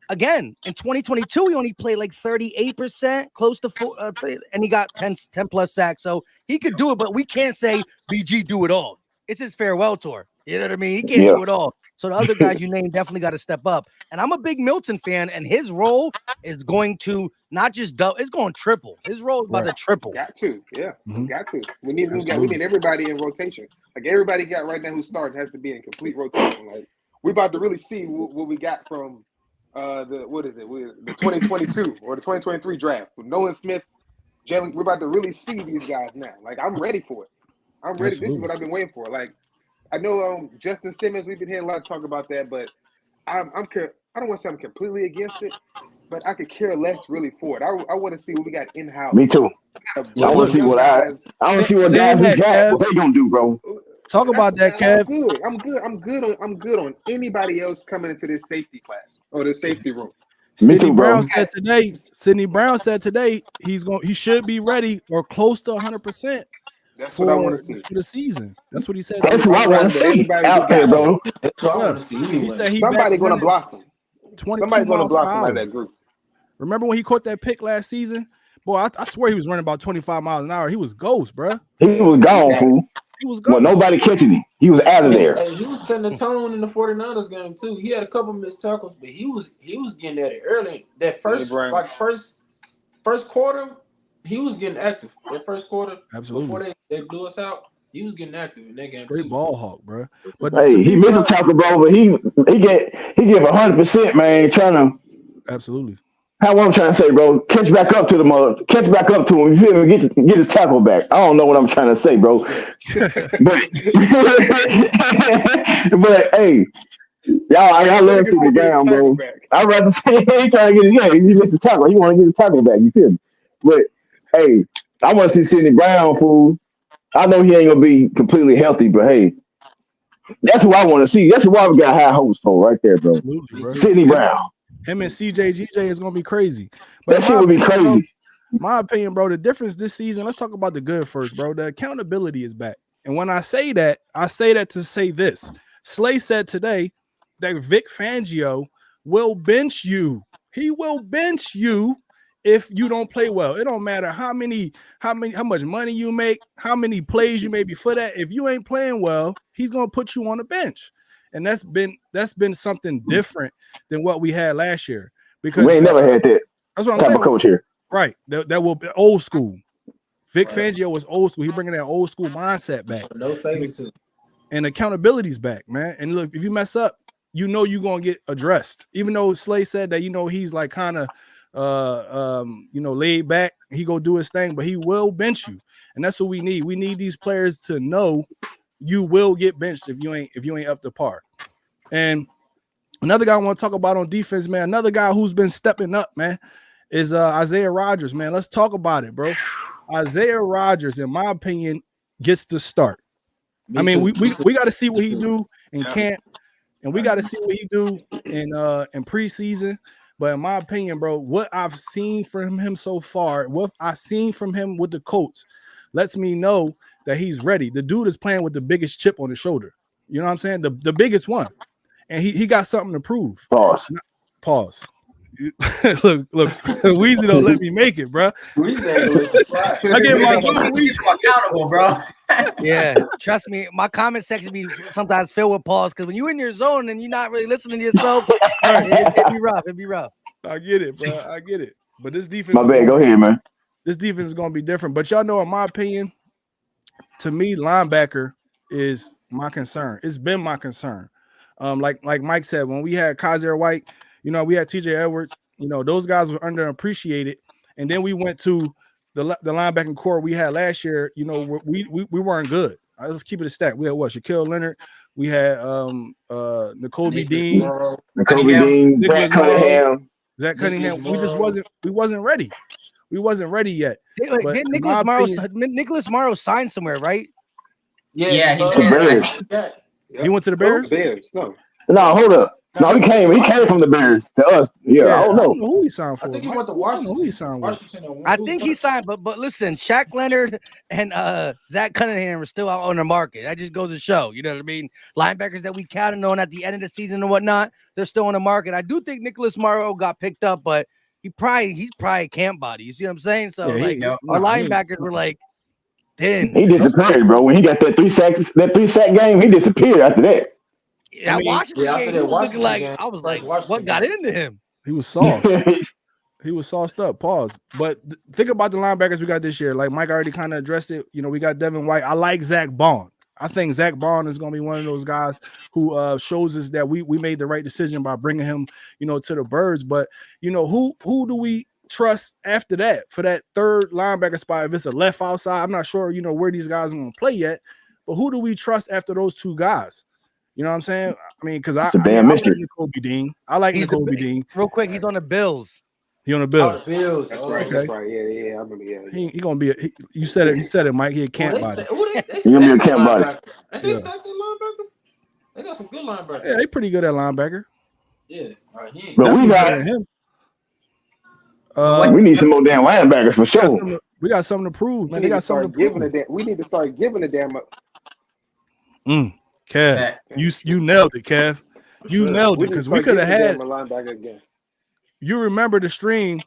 again in 2022 he only played like 38%, close to 4, and he got 10 plus sacks. So he could do it, but we can't say BG do it all. It's his farewell tour. You know what I mean? He can't do it all. So the other guys you named definitely got to step up. And I'm a big Milton fan, and his role is going to not just double, it's going triple. His role is about to triple. Got to, yeah. Got to. We need everybody in rotation. Like everybody got right now who's starting has to be in complete rotation. Like we're about to really see what we got from the 2022 or the 2023 draft with Nolan Smith, Jalen. We're about to really see these guys now. Like I'm ready for it. I'm ready. Absolutely. This is what I've been waiting for. Like I know Justin Simmons. We've been hearing a lot of talk about that, but I don't want to say I'm completely against it, but I could care less really for it. I want to see what we got in house. Me too. I want to see what I want to see what guys we got. What they gonna do, bro? Talk about that, Kev. I'm good on anybody else coming into this safety class or the safety room. Sidney Brown said today he should be ready or close to 100%. That's what I want to see for the season. That's what he said. That's what I want to see out there, bro. That's what I want to see. Anyway. He said somebody going to blossom. Somebody's going to blossom out of that group. Remember when he caught that pick last season? Boy, I swear he was running about 25 miles an hour. He was ghost, bro. He was gone, fool. He was Well, ghost. nobody catching him. He was out of there. Hey, he was setting the tone in the 49ers game too. He had a couple missed tackles, but he was getting at it early. That first quarter, he was getting active. That first quarter, Absolutely. before they blew us out, he was getting active in that game. Straight too. ball hawk, bro. But Hey, he missed a tackle, bro, but he gave 100%, man. Trying to. Absolutely. How I'm trying to say, bro, catch back up to him. You feel me? Get his tackle back. I don't know what I'm trying to say, bro. but hey, y'all love Sidney Brown, bro. I'd rather say he trying to get he missed the tackle. He want to get the tackle back. You feel me? But hey, I want to see Sidney Brown, fool. I know he ain't gonna be completely healthy, but hey, that's who I want to see. That's why we got high hopes for right there, bro. Absolutely, bro. Sidney Brown. Him and CJ is gonna be crazy. But That shit would be crazy. Bro, my opinion, bro, the difference this season, let's talk about the good first, bro. The accountability is back. And when I say that to say this. Slay said today that Vic Fangio will bench you. He will bench you if you don't play well. It don't matter how much money you make, how many plays you may be for that. If you ain't playing well, he's gonna put you on the bench. And that's been something different than what we had last year. Because we ain't never had that. That's what I'm saying. A coach here. Right. That will be old school. Vic Fangio was old school. He bringing that old school mindset back. No favoritism. And accountability's back, man. And look, if you mess up, you're gonna get addressed. Even though Slay said that, he's like kind of laid back, he go do his thing, but he will bench you. And that's what we need. We need these players to know you will get benched if you ain't up to par. And another guy I want to talk about on defense, man, another guy who's been stepping up, man, is Isaiah Rodgers, man. Let's talk about it, bro. Isaiah Rodgers, in my opinion, gets to start. We got to see what he do in camp, and we got to see what he do in preseason. But in my opinion, bro, what I've seen from him so far, what I've seen from him with the Colts, lets me know that he's ready. The dude is playing with the biggest chip on his shoulder. You know what I'm saying? The biggest one. And he got something to prove. Pause. look, Weezy don't let me make it, bro. I get my Weezy accountable, bro. Yeah, trust me, my comment section be sometimes filled with pause because when you're in your zone and you're not really listening to yourself, it'd be rough. I get it, bro. I get it. But this defense. My bad. Go ahead, man. This defense is going to be different. But y'all know, in my opinion, to me, linebacker is my concern. It's been my concern. Like Mike said, when we had Kaiser White, we had TJ Edwards, those guys were underappreciated. And then we went to the linebacking core we had last year. We weren't good. Let's keep it a stack. We had Shaquille Leonard. We had Nakobe Dean, Zach Cunningham. We wasn't ready. We wasn't ready yet. Did Nicholas Morrow sign somewhere, right? Yeah, he did. The Bears. He went to the Bears? No, hold up. No, he came from the Bears to us. Yeah, I don't know who he signed for. I think he went to Washington. I think he signed, but listen, Shaq Leonard and Zach Cunningham are still out on the market. That just goes to show, you know what I mean? Linebackers that we counted on at the end of the season and whatnot, they're still on the market. I do think Nicholas Morrow got picked up, but he's probably a camp body. You see what I'm saying? So our linebackers were like, damn. He disappeared, bro. When he got that 3 sack game, he disappeared after that. Yeah, Washington game, he was looking like, I was like, what got into him? He was soft. He was sauced up. Pause. But think about the linebackers we got this year. Like Mike already kind of addressed it. We got Devin White. I like Zach Bond. I think Zach Bond is going to be one of those guys who shows us that we made the right decision by bringing him, to the Birds. But, who do we trust after that for that third linebacker spot? If it's a left outside, I'm not sure, where these guys are going to play yet. But who do we trust after those two guys? You know what I'm saying? I mean, because I like Nakobe Dean. I like Nakobe Dean. Real quick, he's on the Bills. He on the Bills. That's right. That's right. Yeah. I remember. Yeah. He gonna be. You said it, Mike. He a camp body. He gonna be a camp body. And they stacked that linebacker. They got some good linebackers. Yeah, they pretty good at linebacker. Yeah. But we got him. We need some more damn linebackers for sure. We got something to prove, man. They got something to prove. We need to start giving a damn up. Kev, you nailed it, Kev. You nailed it because we could have had. You remember the stream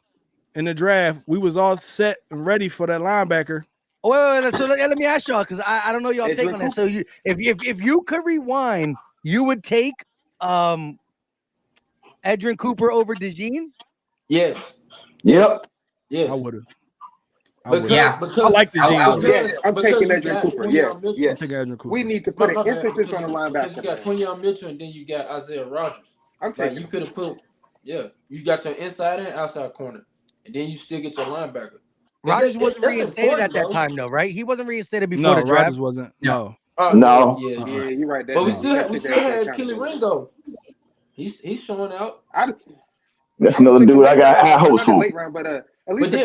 in the draft? We was all set and ready for that linebacker, Oh, wait, so let me ask y'all because I don't know y'all take on that. So you if you could rewind, you would take Edrin Cooper over DeJean? Yes. Yep. Yes. I would have. Because I like DeJean. Yes, I'm taking Edrin Cooper. Yes, I'm yes. taking Edrin Cooper. We need to put an emphasis on the because linebacker. you got Quinyon Mitchell and then you got Isaiah Rogers. I'm taking. You could have put, you got your inside and outside corner, and then you still get your linebacker. Rogers wasn't reinstated at that time, though, right? He wasn't reinstated before the draft. Rogers wasn't. No. No. Yeah, you're right. But we still had Kelly Ringo. He's showing out. That's another dude I got high hopes for. Late round, but at least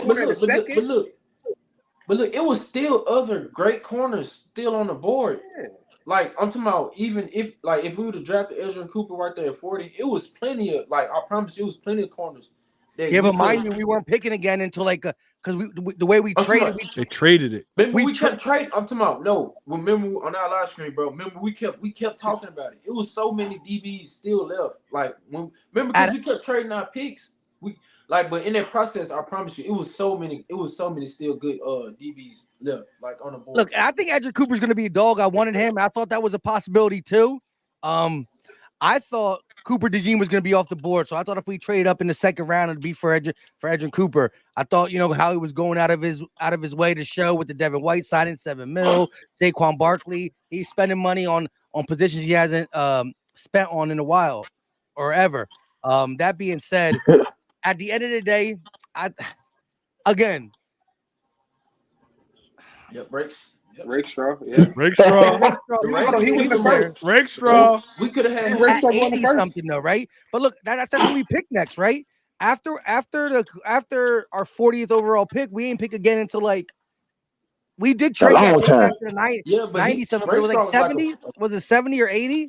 But look, it was still other great corners still on the board. Yeah. Like I'm talking about, even if we would have drafted Edrin Cooper right there at 40, it was plenty of I promise you, it was plenty of corners. But mind you, we weren't picking again until because the way we traded, they traded it. Remember we kept trading. I'm talking about remember on our live stream, bro. Remember we kept talking about it. It was so many DBs still left. Remember because we kept trading our picks. But in that process, I promise you, it was so many still good DBs left, on the board. Look, I think Edrin Cooper's going to be a dog. I wanted him. I thought that was a possibility too. I thought Cooper DeJean was going to be off the board, so I thought if we traded up in the second round, it'd be for Edrin Cooper. I thought how he was going out of his way to show with the Devin White signing $7 million, Saquon Barkley. He's spending money on positions he hasn't spent on in a while or ever. That being said. At the end of the day, Rakestraw. He was the first. Rakestraw. We could have had Rakestraw 80 something though, right? But look, that's who we pick next, right? After our 40th overall pick, we ain't pick again until we did trade after the 90 something. It was 70. Was it 70 or 80?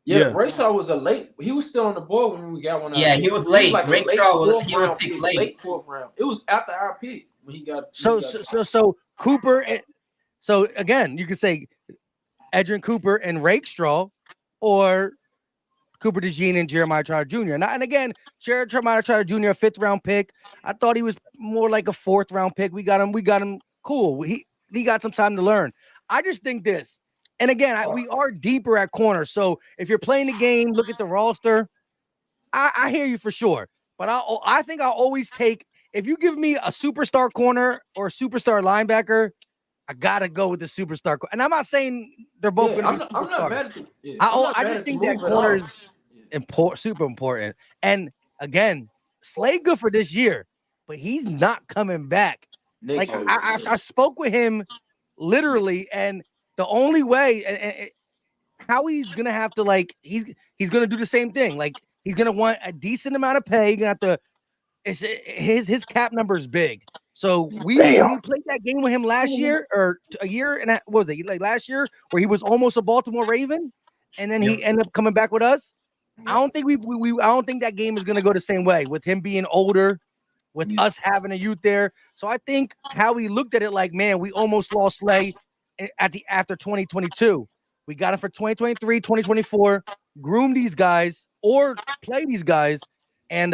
Yeah, Rakestraw was a late. He was still on the board when we got one. Yeah, he was late. Rakestraw was picked late. Fourth round. It was after our pick when he got. So Cooper. So again, you could say Edrin Cooper and Rakestraw, or Cooper DeJean and Jeremiah Trotter Jr. And again, Jeremiah Trotter Jr. a 5th round pick. I thought he was more like a 4th round pick. We got him. Cool. He got some time to learn. I just think this. And again, we are deeper at corner. So if you're playing the game, look at the roster. I hear you for sure. But I think I'll always take, if you give me a superstar corner or a superstar linebacker, I got to go with the superstar. And I'm not saying they're both going to be superstars. I'm not mad at you. Yeah, I just think that corner is super important. And again, Slay good for this year, but he's not coming back. I spoke with him literally, and the only way and how he's gonna have to he's gonna do the same thing. He's gonna want a decent amount of pay. You're gonna have to. His cap number is big. So we played that game with him last year or a year and what was it last year where he was almost a Baltimore Raven, and then he ended up coming back with us. I don't think I don't think that game is gonna go the same way with him being older, with us having a youth there. So I think how he looked at it, man, we almost lost Slay after 2022. We got him for 2023, 2024, groom these guys or play these guys. And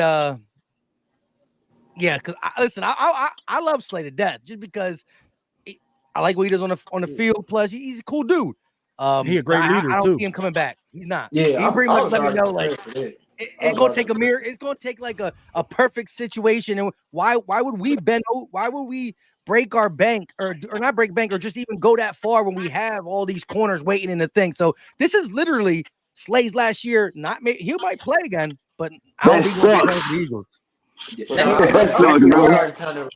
because I love Slay to death just because I like what he does on the field. Plus, he's a cool dude. He's a great leader I don't too. see him coming back. He's not. Yeah, he pretty much let me know it's gonna take a mirror. It's gonna take a perfect situation. And why would we bend? Why would we break our bank or not break bank or just even go that far when we have all these corners waiting in the thing? So this is literally Slay's last year. He might play again, but I don't think he'll play for the Eagles.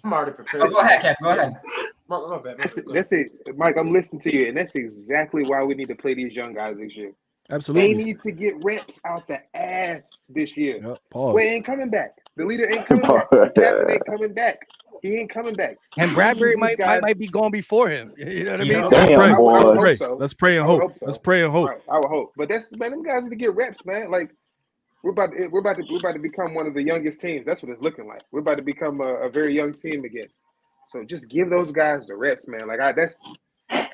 I'm already prepared. Go ahead, Kev. Go ahead. My bad. That's it, Mike. I'm listening to you, and that's exactly why we need to play these young guys this year. Absolutely, they need to get reps out the ass this year. Yep, Slay ain't coming back. The leader ain't coming back. The captain ain't coming back. He ain't coming back. And Bradbury might be going before him. You know what I mean? Let's pray and hope. Let's pray and hope. Right, I would hope. But them guys need to get reps, man. We're about to become one of the youngest teams. That's what it's looking like. We're about to become a very young team again. So just give those guys the reps, man.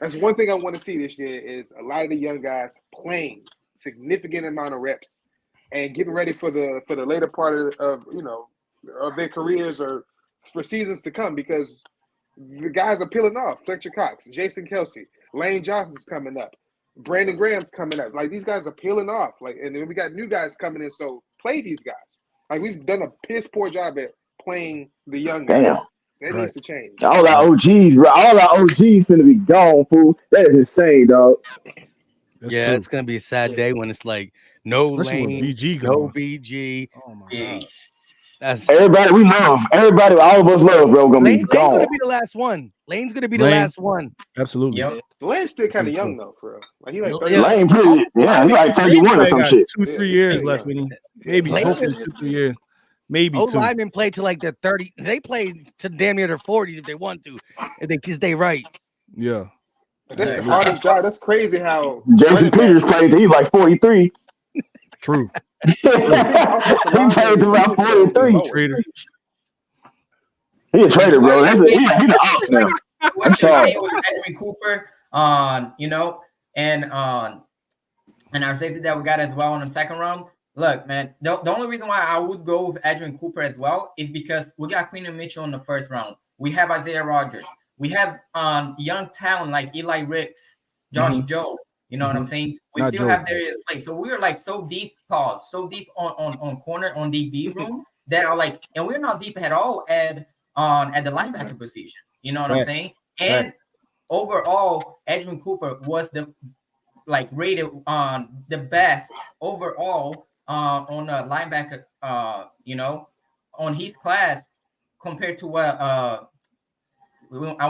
That's one thing I want to see this year is a lot of the young guys playing significant amount of reps and getting ready for the later part of their careers or for seasons to come, because the guys are peeling off. Fletcher Cox, Jason Kelsey, Lane Johnson's coming up. Brandon Graham's coming up. Like, these guys are peeling off. Like, and then we got new guys coming in. So play these guys. Like, we've done a piss poor job at playing the young guys. Damn. That needs to change. All our OGs, bro. All our OGs finna be gone, fool. That is insane, dog. That's yeah, true. it's gonna be a sad day when it's like no Especially Lane, with BG no gone. BG. Oh my Yeah. god. That's Everybody we love, everybody, all of us love, bro, gonna be Lane's gone. gonna be the last one. Lane's gonna be the Lane. last one. Absolutely. Yep. Lane's still kind of Think so. young, though, for real. Like, he like Yeah. 30. Lane pretty, yeah, he like 31 or some got shit. 2-3 years left in him. Maybe Lane- hopefully 2-3 years. Maybe Old 2. linemen play to like their 30. They play to damn near their 40s if they want to. If they stay right. Yeah. That's the hardest job. That's crazy how Jason Peters played till he's like 43. True. He played till about 43. Trader. He a traitor, bro. That's he the ops now. What sorry. you're saying with Edwin Cooper, you know, and our safety that we got as well in the second round. Look, man, the only reason why I would go with Edwin Cooper as well is because we got Queen and Mitchell in the first round. We have Isaiah Rodgers. We have young talent like Eli Ricks, Josh Joe. You know what I'm saying? We Not still Joe. have Darius Slade. So we're like so deep, so deep on corner on DB room that are like, and we're not deep at all at the linebacker position. You know what I'm saying? And overall, Edwin Cooper was rated on the best overall on a linebacker, you know, on his class compared to what I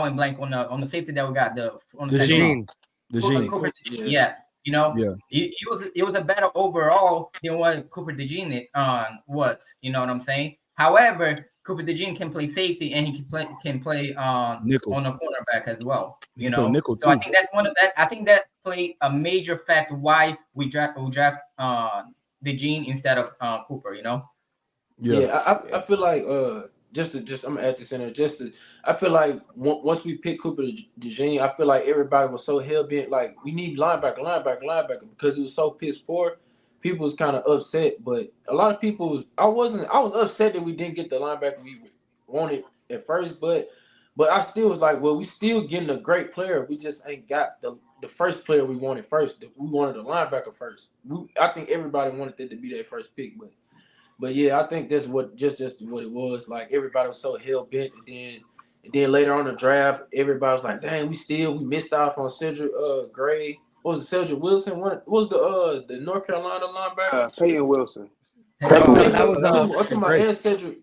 went blank on the safety that we got on the second round. Cooper, yeah, you know, it was a better overall than what Cooper DeJean was. You know what I'm saying? However, Cooper DeJean can play safety and he can play nickel on the cornerback as well. You play know, nickel so I too. think that's one of that. I think that played a major factor why we draft DeJean instead of Cooper. You know. I feel like I'm gonna add this in there. I feel like once we pick Cooper DeJean, I feel like everybody was so hell bent like we need linebacker because it was so piss poor. People was kind of upset, but a lot of people I was upset that we didn't get the linebacker we wanted at first, but I still was like, well, we still getting a great player. We just ain't got the first player we wanted first. We wanted a linebacker first. I think everybody wanted that to be their first pick, but yeah, I think that's what just what it was. Like everybody was so hell bent, and then later on the draft, everybody was like, "Dang, we missed off on Cedric Gray. What was it, Cedric Wilson? What was the North Carolina linebacker? Peyton Wilson. That was Cedric.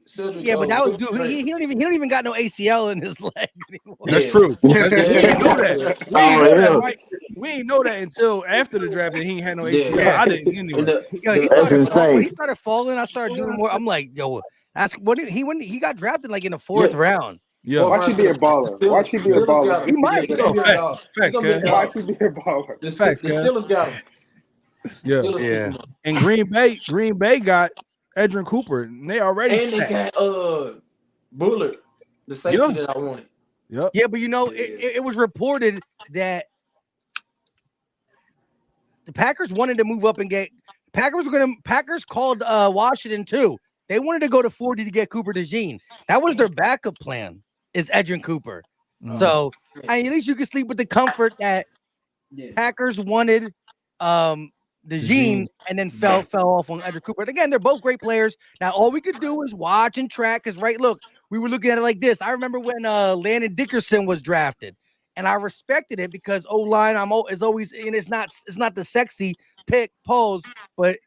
yeah, but that was good. He don't even got no ACL in his leg anymore. That's true. We didn't know that. We didn't know that until after the draft that he ain't had no ACL. Yeah. I didn't anyway. That's insane. When he started falling, I started doing more. I'm like, yo, that's when he got drafted like in the 4th round. Yeah. Watch you be a baller. Watch you be a baller. He might. Facts, Kev. Watch you be a baller. The Facts, Steelers got him. Yeah. And Green Bay got Edwin Cooper. And they already And they got Bullard, the safety that I wanted. Yep. Yeah, but you know, it was reported that the Packers wanted to move up and get Packers called Washington too. They wanted to go to 40 to get Cooper DeJean. That was their backup plan, is Edwin Cooper. So at least you can sleep with the comfort that Packers wanted DeJean and then fell off on Edwin Cooper. And again, they're both great players. Now all we could do is watch and track. Because look, we were looking at it like this. I remember when Landon Dickerson was drafted, and I respected it because O-line is always, and it's not the sexy pick pose, but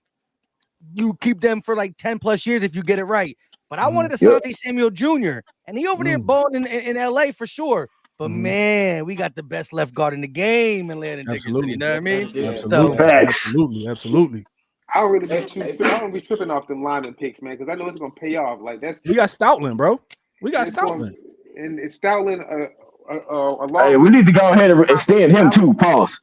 you keep them for like 10 plus years if you get it right. But I wanted Asante Samuel Jr. and he over there balling in LA for sure. But man, we got the best left guard in the game and Landon Dickerson. You know what I mean? Absolutely. I don't really be tripping off them lineman picks, man, because I know it's gonna pay off. Like we got Stoutland, bro. We got Stoutland. And it's Stoutland hey, we need to go ahead and extend him too. Pause.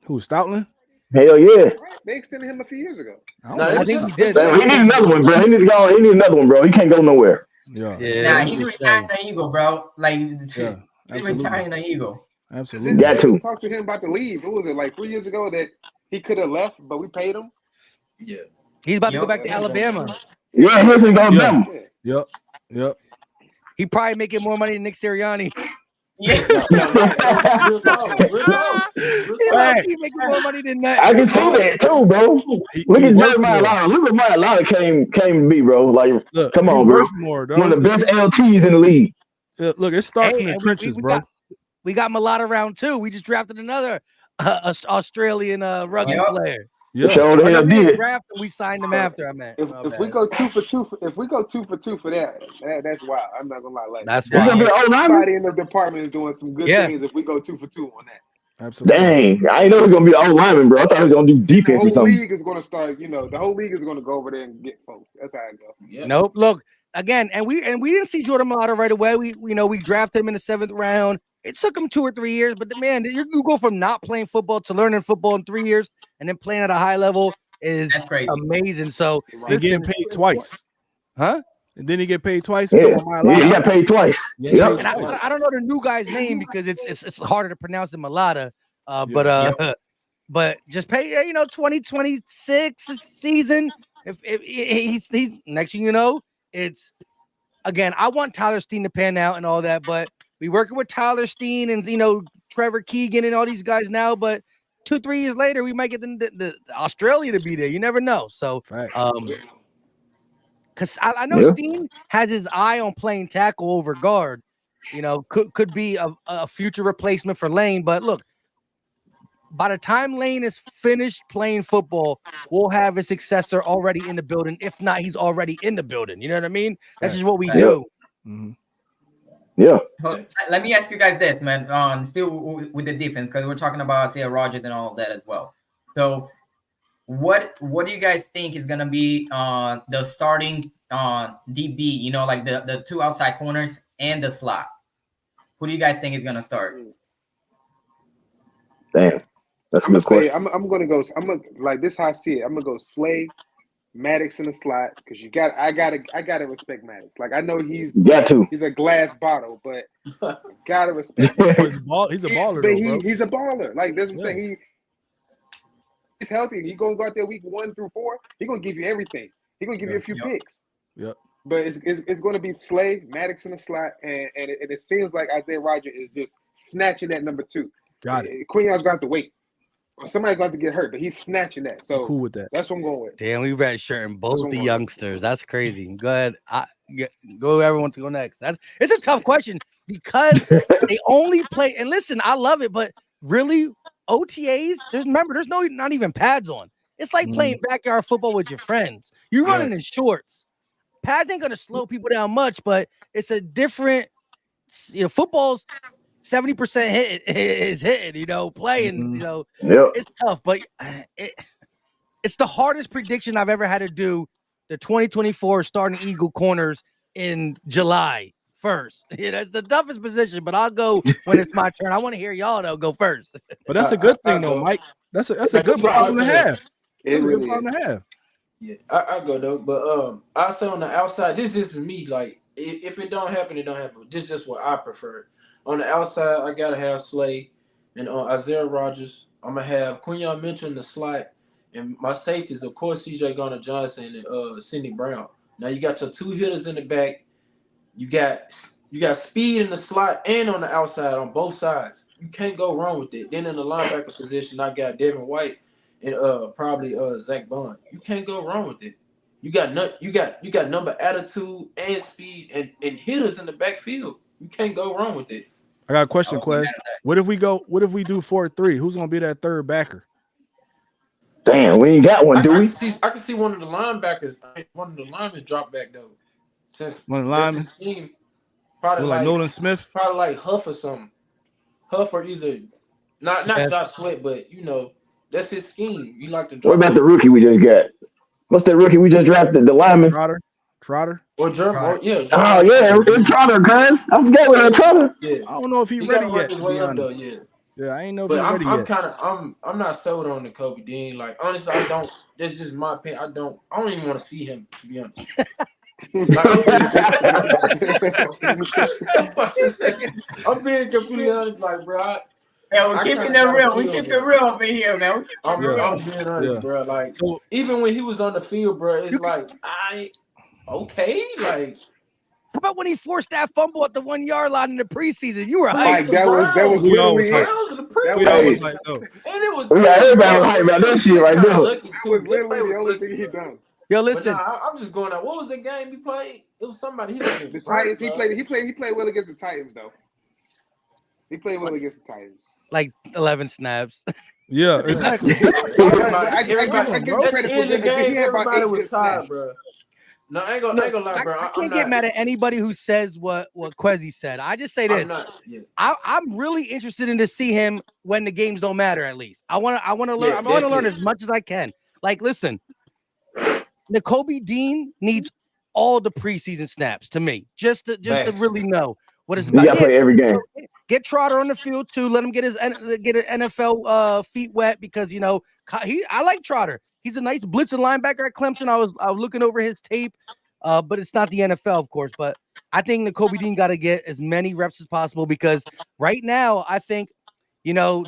Who, Stoutland? Hell yeah. They extended him a few years ago. I think he did. He need another one, bro. He need another one, bro. He can't go nowhere. Nah, he's retiring the Eagle, bro. Like, he's retiring the Eagle. Absolutely. Got to talk to him about to leave. What was it, like 3 years ago that he could have left, but we paid him? Yeah. He's about to go back to Alabama. Yeah, he's gonna go to Alabama. Yep. He probably making more money than Nick Sirianni. Yeah. Real talk. Hey. He's making more money than that. I can see that too, bro. Look at Jeremiah Lawler. Look what Jeremiah Lawler came to be, bro. Like, come on, bro. More, one of the best LTs in the league. Look, it starts from the trenches, bro. We got Malata round 2. We just drafted another Australian rugby player. Yeah, sure the hell did. We signed him after. If we go 2 for 2, if we go 2 for 2 for that's wild. I'm not gonna lie. Like that's wild. Somebody in the department is doing some good things. If we go 2 for 2 on that, absolutely. Dang, I didn't know he was gonna be an lineman, bro. I thought he was gonna do defense or something. The whole league is gonna start. The whole league is gonna go over there and get folks. That's how it goes. Yeah. Nope. Look again, and we didn't see Jordan Malata right away. We drafted him in the 7th round. It took him 2 or 3 years, but man, you go from not playing football to learning football in 3 years, and then playing at a high level is amazing. So and getting paid twice, huh? And then he get paid twice. Yeah, he got paid twice. Yeah. And I don't know the new guy's name because it's harder to pronounce than Malata. But just pay 2026 season. If he's next thing you know, it's again. I want Tyler Steen to pan out and all that, but we working with Tyler Steen and Trevor Keegan and all these guys now, but 2-3 years later, we might get the Australia to be there. You never know. So, because I know Steen has his eye on playing tackle over guard. Could be a future replacement for Lane. But look, by the time Lane is finished playing football, we'll have a successor already in the building. If not, he's already in the building. You know what I mean? That's just what we do. Mm-hmm. Yeah. So, let me ask you guys this, man. Still with the defense, because we're talking about Isaiah Rodgers and all of that as well. So, what do you guys think is gonna be the starting DB? Like the 2 outside corners and the slot. Who do you guys think is gonna start? Damn, that's a good question. I'm gonna go. Like this. How I see it. I'm gonna go Slay, Maddox in the slot because I gotta respect Maddox. Like I know he's a glass bottle, but gotta respect him. He's a baller, but he's a baller. Like that's what I'm saying. He's healthy. He gonna go out there week 1 through 4. He gonna give you everything. He gonna give you a few picks. Yep. But it's gonna be Slay, Maddox in the slot, and it seems like Isaiah Rodgers is just snatching that number 2. Got it. Quinion's gonna have to wait. Or somebody's going to get hurt, but he's snatching that. So I'm cool with that. That's what I'm going with. Damn, we red shirting both the youngsters. That's crazy. Go ahead. Go. Everyone wants to go next. It's a tough question because they only play. And listen, I love it, but really, OTAs. There's not even pads on. It's like playing backyard football with your friends. You're running in shorts. Pads ain't gonna slow people down much, but it's a different. Football's 70% hit is hitting, playing, it's tough, but it's the hardest prediction I've ever had to do. The 2024 starting Eagle corners in July 1st. It's the toughest position, but I'll go when it's my turn. I want to hear y'all though go first. But that's a good thing though, Mike. That's a good problem to have. That's a good problem to have. Yeah, I go though, but I say on the outside, this is me. Like if it don't happen, it don't happen. This is just what I prefer. On the outside, I gotta have Slay and Isaiah Rodgers. I'm gonna have Quinion Mitchell in the slot, and my safeties, of course, C.J. Gardner-Johnson and Sidney Brown. Now you got your 2 hitters in the back. You got speed in the slot and on the outside on both sides. You can't go wrong with it. Then in the linebacker position, I got Devin White and probably Zach Bond. You can't go wrong with it. You got number attitude and speed and hitters in the backfield. You can't go wrong with it. I got a question, Quez. What if we do 4-3? Who's gonna be that third backer? Damn, we ain't got one, do we? I can see one of the linebackers. One of the linemen drop back though. Since one of the linemen, scheme, probably like Nolan Smith, probably like Huff or something. Huff or either not Josh Sweat, but that's his scheme. You like to drop. What about the rookie we just got? What's that rookie we just drafted? The lineman. Trotter. Or German. Yeah. Oh yeah, it's Trotter, guys. I forgot about Trotter. Yeah. I don't know if he's ready yet. To be honest. Yeah, I ain't know if he's ready yet. I'm not sold on the Kobe Dean. Like honestly, I don't. That's just my opinion. I don't even want to see him, to be honest. I'm being completely honest, like bro. We're keeping it real. We keep it real over here, man. I'm being honest, bro. Like so, even when he was on the field, bro, it's like okay, like about when he forced that fumble at the 1 yard line in the preseason? You were hyped. Like that was We always literally hype. it. in the We preseason. always like, though. And it was everybody was hype about that shit right there. Lucky That too. was They literally played the only with thing he lucky. done. Yo, But listen. nah, I'm just going out. What was the game he played? It was somebody. He was The Titans. He played well against the Titans though. He played well against the Titans. Like 11 snaps. Yeah, exactly. I give credit for in the game. Everybody was tired, tired, bro. No, I ain't gonna lie, bro. I can't get mad at anybody who says what Quezzy said. I just say this. I'm really interested in to see him when the games don't matter. At least I want to learn. I want to learn as much as I can. Like, listen, Nakobe Dean needs all the preseason snaps to me, just to really know what it's about. You gotta play every game. Get Trotter on the field too. Let him get an NFL feet wet because I like Trotter. He's a nice blitzing linebacker at Clemson. I was looking over his tape, but it's not the NFL, of course. But I think Nakobe Dean got to get as many reps as possible because right now I think you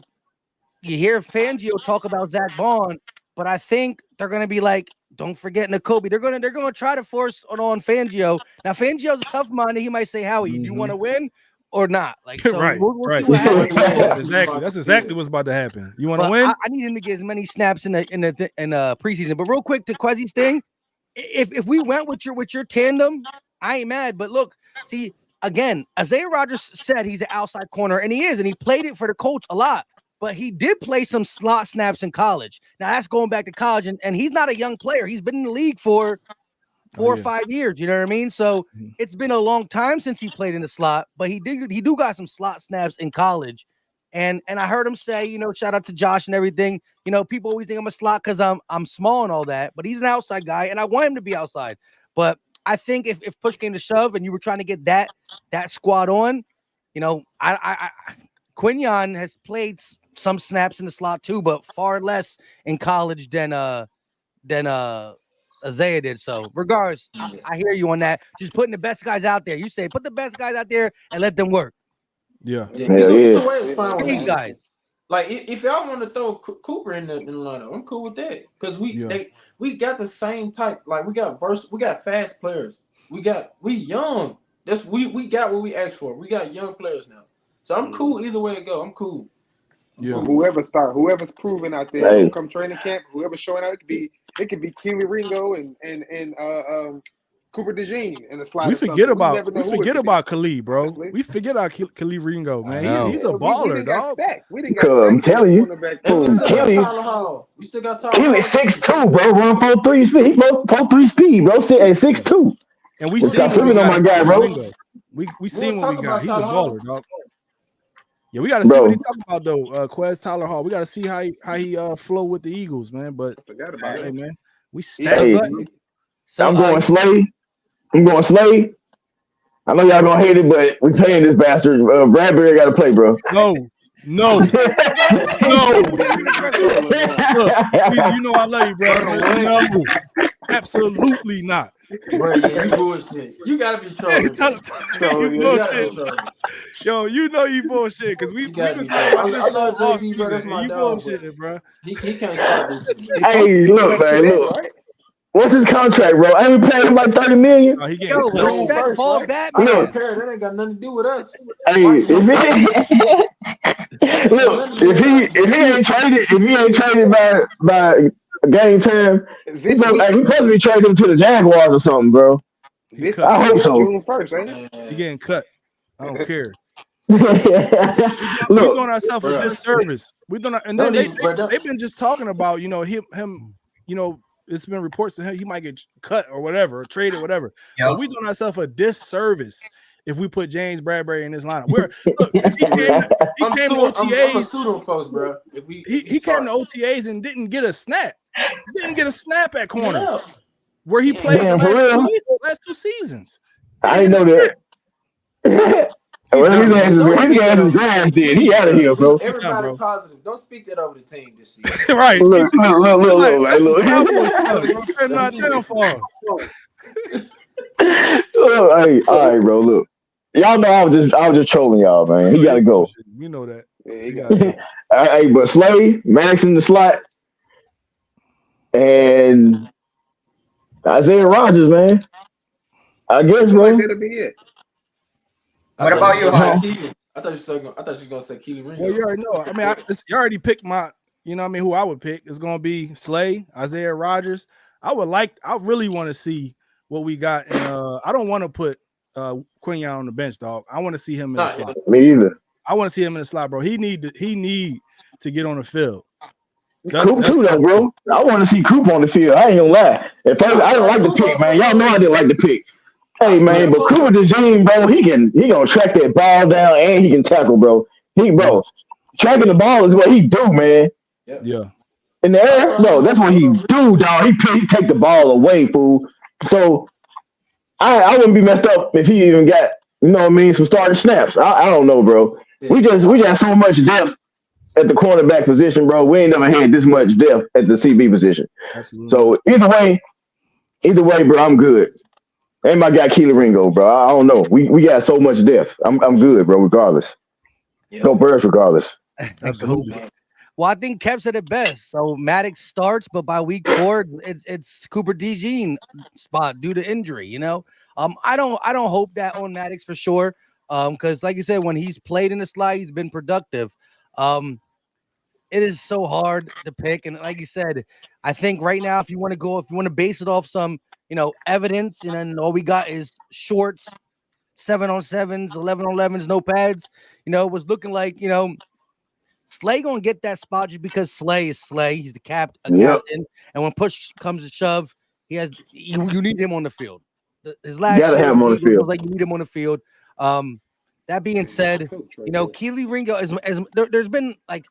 hear Fangio talk about Zach Bond, but I think they're gonna be like, don't forget Nakobe. They're gonna try to force on Fangio. Now Fangio's a tough mind. He might say, Howie, do you want to win or not? Like, so right, we'll right. see what happens. Exactly. That's exactly what's about to happen. You want to win? I need him to get as many snaps in the preseason. But real quick to Quezzy's thing, if we went with your tandem, I ain't mad. But look, see again, Isaiah Rodgers said he's an outside corner, and he is, and he played it for the Colts a lot. But he did play some slot snaps in college. Now that's going back to college, and he's not a young player. He's been in the league for 4 or 5 years. You know what I mean? So it's been a long time since he played in the slot, but he do got some slot snaps in college. And I heard him say, shout out to Josh and everything. People always think I'm a slot because I'm small and all that, but he's an outside guy, and I want him to be outside. But I think if push came to shove and you were trying to get that squad on, Quinyon has played some snaps in the slot too, but far less in college than Isaiah did. So regardless, I hear you on that. Just putting the best guys out there. You say put the best guys out there and let them work. Yeah. Either way is fine. Speed guys. Like if y'all want to throw Cooper in the lineup, I'm cool with that because we got the same type. Like we got fast players. We young. We got what we asked for. We got young players now. So I'm cool either way it go. I'm cool. Yeah. Whoever's proven out there, come training camp, whoever's showing out, it could be Keely Ringo and Cooper DeJean in the slide. We forget about Khalid, bro. Honestly. We forget about Khalid Ringo, man. He's a baller, dog. I'm telling you, we still got Kelly 6'2", bro. Run 4.3 speed. He 4.3 speed, bro. 6'2". And we stop flipping on my guy, bro. We seen what we got. He's a baller, dog. Yeah, we got to see what he's talking about though. Quez Tyler Hall. We got to see how he flow with the Eagles, man. But hey, man, we stacked. So I'm going Slay. I know y'all gonna hate it, but we paying this bastard. Bradbury got to play, bro. No. Look, please, you know I love you, bro. No, absolutely not. Bro, yeah, you bullshit. You gotta be trolling. Yo, you know you bullshit because we been talking about this JB, bro. That's my you dog, bullshitting, bro. He can't stop this. Hey, look, man, look. What's his contract, bro? I ain't paying him like $30 million. No, he Yo, respect Paul Batman. I don't care. That ain't got nothing to do with us. Hey, if he ain't traded by game time, we supposed to be trading him to the Jaguars or something, bro. I hope so. June 1st, ain't it? He getting cut. I don't care. Look, we're doing ourselves a disservice. They've been just talking about him. It's been reports to him he might get cut or whatever, or traded or whatever. Yep. But we doing ourselves a disservice if we put James Bradbury in this lineup. He came to OTAs, folks, bro. He came to OTAs and didn't get a snap. He didn't get a snap at corner where he played the last two seasons. I didn't know that. His ass is grass dead. He out of here, bro. Everybody positive. Don't speak that over the team this season. Right. Look. Not down for. Hey, all right, bro. Look, y'all know I was just trolling y'all, man. He gotta go. We know that. Yeah, he gotta go. Hey, but Slay, Maddox in the slot, and Isaiah Rodgers, man. I guess, I feel bro. like that'll be it. What about you, Hawk? I thought you were gonna say Keely Ringo. Well, you already know. I mean, you already picked my. You know, what I mean, who I would pick is going to be Slay, Isaiah Rodgers. I really want to see what we got, and I don't want to put Quinyon on the bench, dog. I want to see him in the slot. Me either. I want to see him in the slot, bro. He need to get on the field. Coop too, though, bro. I want to see Coop on the field. I ain't gonna lie. I didn't like the pick, man. Y'all know I didn't like the pick. Hey, man, but Cooper DeJean, bro, he gonna track that ball down and he can tackle, bro. Tracking the ball is what he do, man. Yeah. In the air, no, that's what he do, dog. He take the ball away, fool. So I wouldn't be messed up if he even got, you know what I mean, some starting snaps. I don't know, bro. We got so much depth at the cornerback position, bro. We ain't never had this much depth at the CB position. Absolutely. So either way, bro, I'm good. And my guy Keely Ringo, bro. I don't know. We got so much depth. I'm good, bro. Regardless, Go Birds, regardless. Absolutely. Well, I think Kev said it best. So Maddox starts, but by week 4, it's Cooper DeJean spot due to injury. You know, I don't hope that on Maddox for sure. Because like you said, when he's played in the slot, he's been productive. It is so hard to pick, and like you said, I think right now, if you want to base it off some, evidence, and then all we got is shorts, 7-on-7s, 11-on-11s, no pads. It was looking like Slay gonna get that spot just because Slay is Slay. He's the captain, and when push comes to shove, you need him on the field. His last you gotta have him on the field. Like you need him on the field. That being said, Keely Ringo there's been like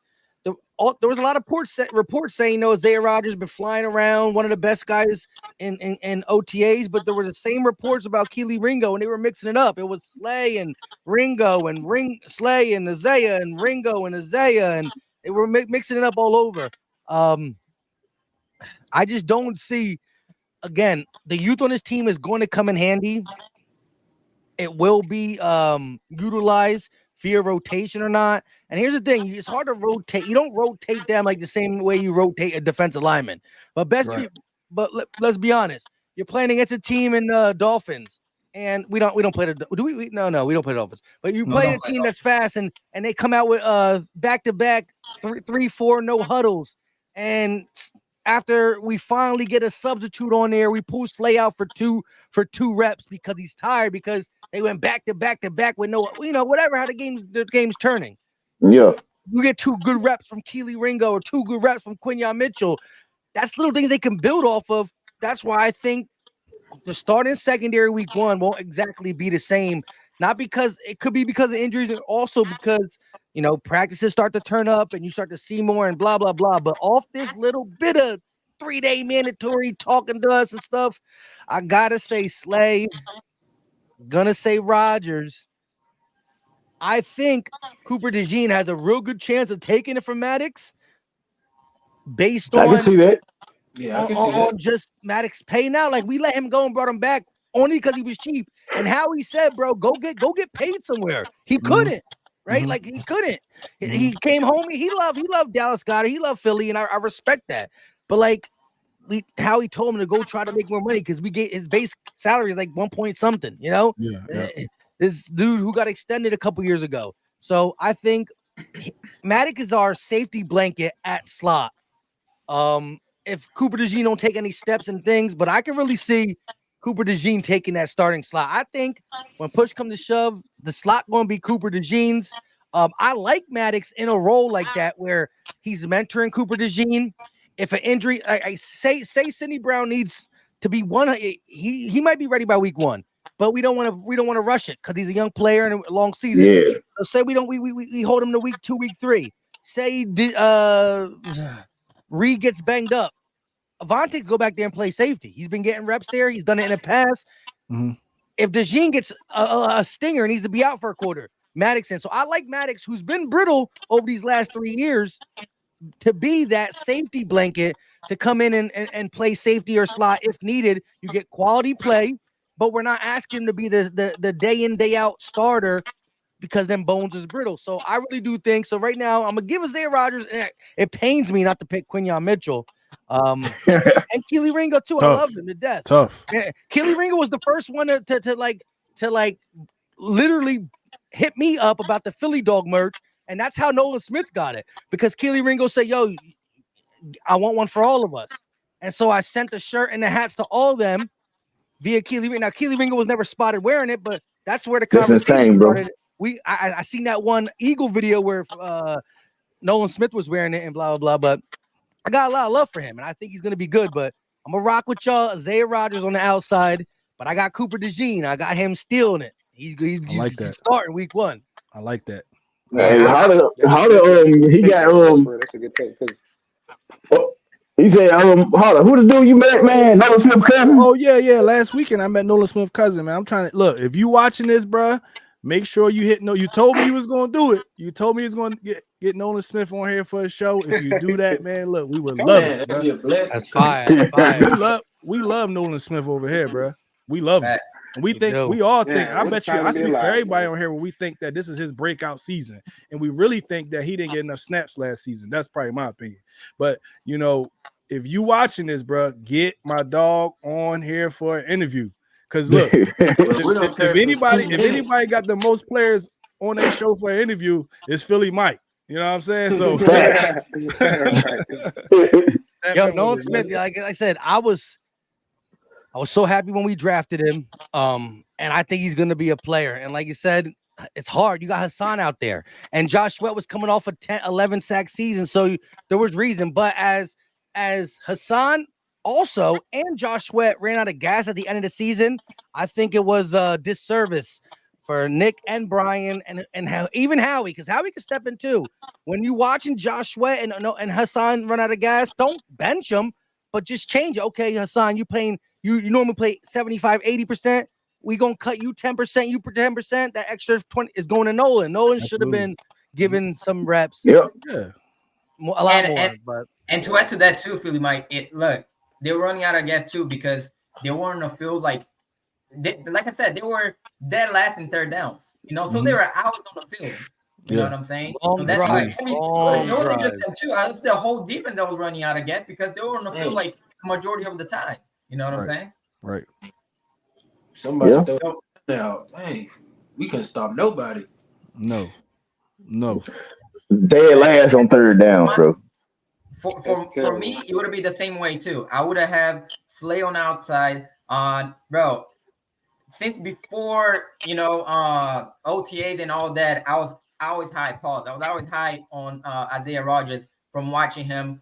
there was a lot of reports saying Isaiah Rodgers been flying around, one of the best guys in OTAs, but there were the same reports about Keely Ringo, and they were mixing it up. It was Slay and Ringo and Slay and Isaiah and Ringo and Isaiah, and they were mixing it up all over. I just don't see. Again, the youth on this team is going to come in handy. It will be utilized via rotation or not. And here's the thing: it's hard to rotate. You don't rotate them like the same way you rotate a defensive lineman. But let's be honest. You're playing against a team in Dolphins, and we don't play the. Do we? No, we don't play the Dolphins. But you play a team that's fast, and they come out with back-to-back 3-4 no huddles, and after we finally get a substitute on there, we pull Slay out for two reps because he's tired, because they went back to back with no, whatever, how the game's turning. Yeah. You get 2 good reps from Keely Ringo or 2 good reps from Quinyon Mitchell. That's little things they can build off of. That's why I think the starting secondary week 1 won't exactly be the same. Not because it could be because of injuries, and also because practices start to turn up and you start to see more and blah, blah, blah. But off this little bit of 3-day mandatory talking to us and stuff, I gotta say Slay, gonna say Rodgers. I think Cooper DeJean has a real good chance of taking it from Maddox based on, I can see that. Yeah, I can see that. Just Maddox pay now. Like, we let him go and brought him back only because he was cheap. And how he said, bro, go get paid somewhere. He couldn't, right? Like, he couldn't. He came home. He loved Dallas Goedert. He loved Philly, and I respect that. But like, how he told him to go try to make more money, because we get his base salary is like 1 point something, Yeah. This dude who got extended a couple years ago. So I think Maddox is our safety blanket at slot. If Cooper DeJean don't take any steps and things, but I can really see Cooper DeJean taking that starting slot. I think when push comes to shove, the slot going to be Cooper DeJean's. I like Maddox in a role like that where he's mentoring Cooper DeJean. If an injury, I say Sidney Brown needs to be one, he might be ready by week 1, but we don't want to rush it because he's a young player and a long season. Yeah. So say we hold him to week 2, week 3. Say Reed gets banged up, Avante go back there and play safety. He's been getting reps there. He's done it in the past. If DeJean gets a stinger and needs to be out for a quarter, Maddox in. So I like Maddox, who's been brittle over these last 3 years, to be that safety blanket, to come in and play safety or slot if needed. You get quality play, but we're not asking him to be the day in, day out starter, because then Bones is brittle. So I really do think so. Right now, I'm gonna give Isaiah Rodgers. It pains me not to pick Quinyon Mitchell. And Keely Ringo too. Tough. I love him to death. Tough. Yeah, Keely Ringo was the first one to literally hit me up about the Philly Dog merch, and that's how Nolan Smith got it, because Keely Ringo said, "Yo, I want one for all of us," and so I sent the shirt and the hats to all of them via Keely Ringo. Now Keely Ringo was never spotted wearing it, but that's where the conversation insane, bro. started. I seen that one Eagle video where Nolan Smith was wearing it and blah blah blah, but I got a lot of love for him, and I think he's gonna be good. But I'm gonna rock with y'all. Isaiah Rodgers on the outside, but I got Cooper DeJean. I got him stealing it. He's starting week 1. I like that. Hey, how he got That's a good take. He said, hold on, who the dude you met, man? Nolan Smith cousin? Oh, yeah. Last weekend I met Nolan Smith cousin, man. I'm trying to look. If you watching this, bro, make sure you hit no. You told me you was gonna do it. You told me he was gonna get Nolan Smith on here for a show. If you do that, man, look, we would love it. Bro. That's fire. We love Nolan Smith over here, bro. We love him. And we think do. we all think. Yeah, I bet you. time I to be speak for alive, everybody man. on here when we think that this is his breakout season, and we really think that he didn't get enough snaps last season. That's probably my opinion. But you know, if you watching this, bro, get my dog on here for an interview. Because look, if anybody got the most players on that show for an interview, it's Philly Mike. You know what I'm saying? So, Yo, Nolan Smith, like I said, I was so happy when we drafted him. And I think he's gonna be a player. And like you said, it's hard. You got Hassan out there, and Josh Sweat was coming off a 11 sack season, so there was reason. But as Hassan also and Josh Sweat ran out of gas at the end of the season, I think it was a disservice for Nick and Brian and even Howie, because Howie can step in too. When you watching Josh Sweat and Hassan run out of gas, don't bench them, but just change it. Okay, Hassan, you normally play 75, 80%. We gonna cut you 10%, you 10%. That extra 20 is going to Nolan. Nolan should have been given some reps. Yeah. A lot more. And to add to that too, Philly Mike, look, they were running out of gas too because they were on the field like I said, they were dead last in third downs. You know, so they were out on the field. You know what I'm saying? So that's why. I mean, it wasn't just them too. I was the whole defense that was running out of gas because they were on the field like the majority of the time. You know what I'm saying? Right. Somebody throw now. Hey, we couldn't stop nobody. No. Dead last on third down, bro. For me, it would have been the same way too. I would have Slay on the outside on bro. Since before, you know, OTAs and all that, I was always high. Pause. I was always high on Isaiah Rodgers from watching him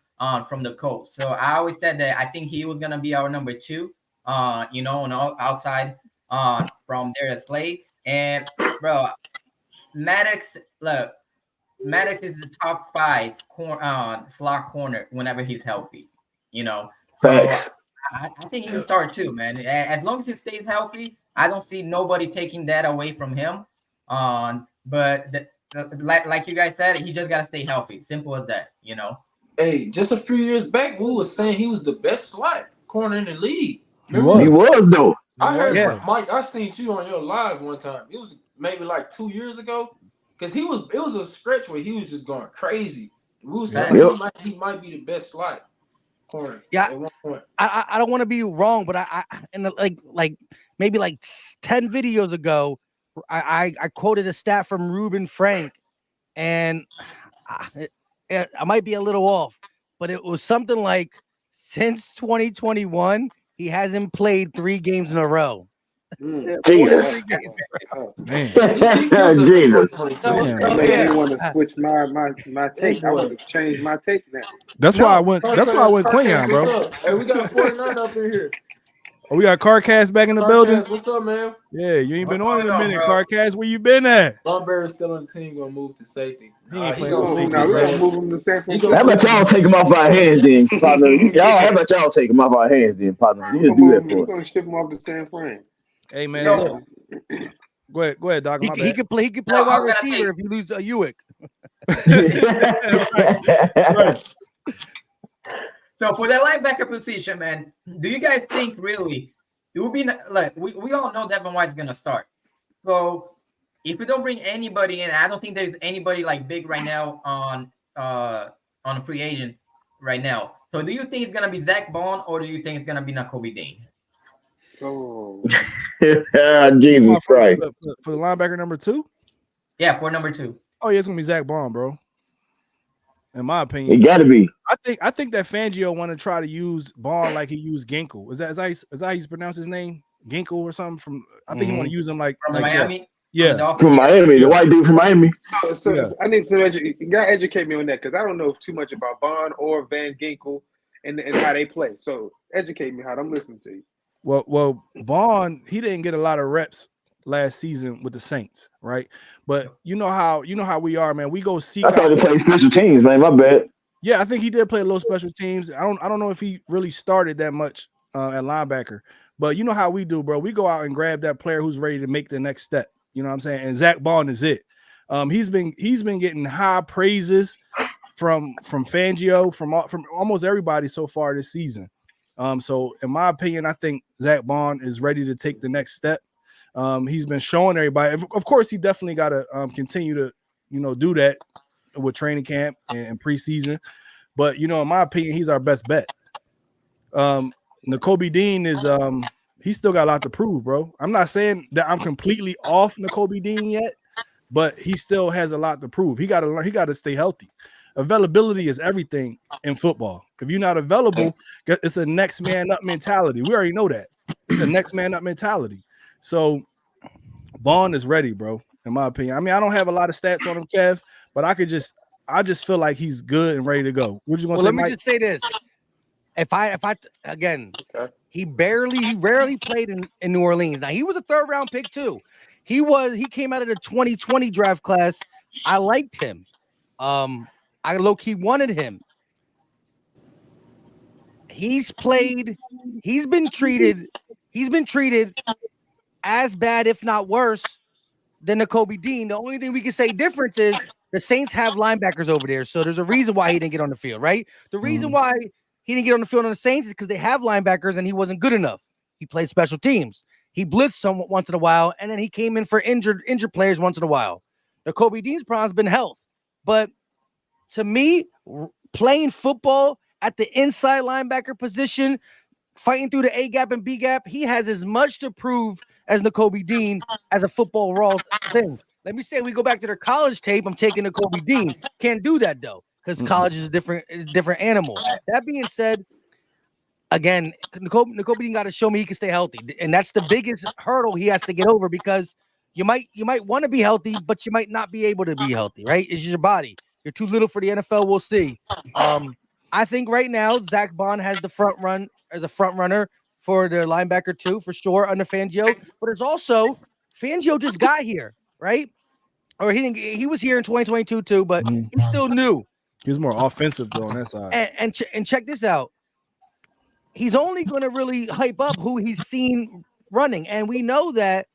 from the Colts. So I always said that I think he was gonna be our number 2. You know, on the outside from Darius Slay. And bro, Maddox is the top 5 slot corner whenever he's healthy. You know, so I think he can start too, man. As long as he stays healthy, I don't see nobody taking that away from him. But like you guys said, he just gotta stay healthy. Simple as that, you know. Hey, just a few years back, we was saying he was the best slot corner in the league. He was though. I heard Mike. I seen you on your live one time. It was maybe like 2 years ago, because it was a stretch where he was just going crazy. We was saying he might be the best slot corner. Yeah, at one point. I don't want to be wrong, but I like maybe like 10 videos ago, I quoted a stat from Ruben Frank, and I might be a little off, but it was something like since 2021. He hasn't played 3 games in a row. Jesus. Man. Jesus. You want to switch my take? I want to change my take now. That's why I went Klingon, bro. Hey, we got a 49 up in here. Oh, we got Carcast back in the building. What's up, man? Yeah, you ain't been on in a minute, Carcast. Where you been at? Barber's still on the team. Gonna move to safety. He ain't playing We're gonna move him to safety. How about y'all take him off our hands then, partner? How about y'all take him off our hands then, partner? You just do that for We're us. gonna ship him off to San Fran. Hey man, look. Go ahead, Doc. He can play wide receiver if you lose a Ewick. Right. So for that linebacker position, man, do you guys think really it would be like we all know Devin White's gonna start? So if we don't bring anybody in, I don't think there's anybody like big right now on a free agent right now. So do you think it's gonna be Zach Bond or do you think it's gonna be Nakobe Dean? Oh, Jesus Christ. For the linebacker number 2? Yeah, for number 2. Oh, yeah, it's gonna be Zach Bond, bro. In my It opinion, gotta be. I think that Fangio want to try to use Bond like he used Ginkle. Is how he's pronounced his name? Ginkle or something? I think he want to use him like From Miami. Yeah, from Miami, the white dude from Miami. so Yeah. I need some you gotta educate me on that because I don't know too much about Bond or Van Ginkel and how they play. So educate me, how I'm listening to you. Well, Bond, he didn't get a lot of reps last season with the Saints, right? But you know how we are, man. We go seek I thought out. he played special teams, man. My bad. Yeah, I think he did play a little special teams. I don't know if he really started that much at linebacker, but you know how we do, bro. We go out and grab that player who's ready to make the next step. You know what I'm saying? And Zach Bond is it. He's been getting high praises from Fangio, from almost everybody so far this season. So in my opinion, I think Zach Bond is ready to take the next step. He's been showing everybody. Of course, he definitely got to continue to do that with training camp and preseason. But in my opinion, he's our best bet. Nakobe Dean is he's still got a lot to prove, bro. I'm not saying that I'm completely off Nakobe Dean yet, but he still has a lot to prove. He got to learn. He got to stay healthy. Availability is everything in football. If you're not available, it's a next man up mentality. We already know that. It's a next man up mentality. So Bond is ready, bro, in my opinion. I mean, I don't have a lot of stats on him, Kev, but I just feel like he's good and ready to go. What you gonna say, let me Mike? just say this. If I again, he rarely played in New Orleans. Now he was a 3rd round pick too. He came out of the 2020 draft class. I liked him. I low-key wanted him. He's been treated as bad, if not worse, than Nakobe Dean. The only thing we can say difference is the Saints have linebackers over there. So there's a reason why he didn't get on the field, right? The reason why he didn't get on the field on the Saints is because they have linebackers and he wasn't good enough. He played special teams. He blitzed some once in a while, and then he came in for injured players once in a while. Nakobe Dean's problem's been health. But to me, playing football at the inside linebacker position, fighting through the A gap and B gap, he has as much to prove as Nakobe Dean as a football raw thing. Let me say, we go back to their college tape. I'm taking Nakobe Dean. Can't do that though, because college is a different animal. That being said, again, Nakobe Dean got to show me he can stay healthy, and that's the biggest hurdle he has to get over, because you might want to be healthy, but you might not be able to be healthy. Right? It's your body. You're too little for the NFL. We'll see. I think right now Zach Bond has the front runner for the linebacker too, for sure, under Fangio. But there's also Fangio just got here, right? Or he was here in 2022 too, but he's still new. He was more offensive though on that side. And check this out. He's only going to really hype up who he's seen running, and we know that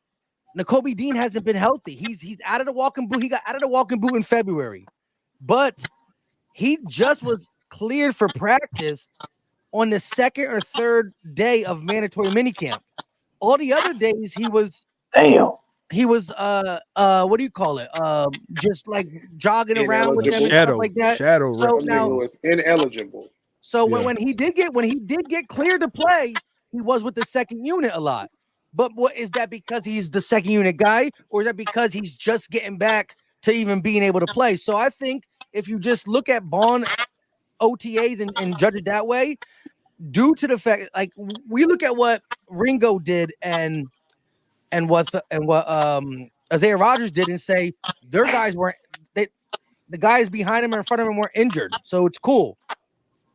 Nakobe Dean hasn't been healthy. He's out of the walking boot. He got out of the walking boot in February, but he just was cleared for practice on the 2nd or 3rd day of mandatory minicamp. All the other days he was what do you call it? Just like jogging around with them and stuff like that. So now was ineligible. So when he did get cleared to play, he was with the 2nd unit a lot. But what is that, because he's the 2nd unit guy, or is that because he's just getting back to even being able to play? So I think if you just look at Bond OTAs and judge it that way, due to the fact, like, we look at what Ringo did and what Isaiah Rodgers did, and say their guys weren't, the guys behind him and in front of him weren't injured, so it's cool.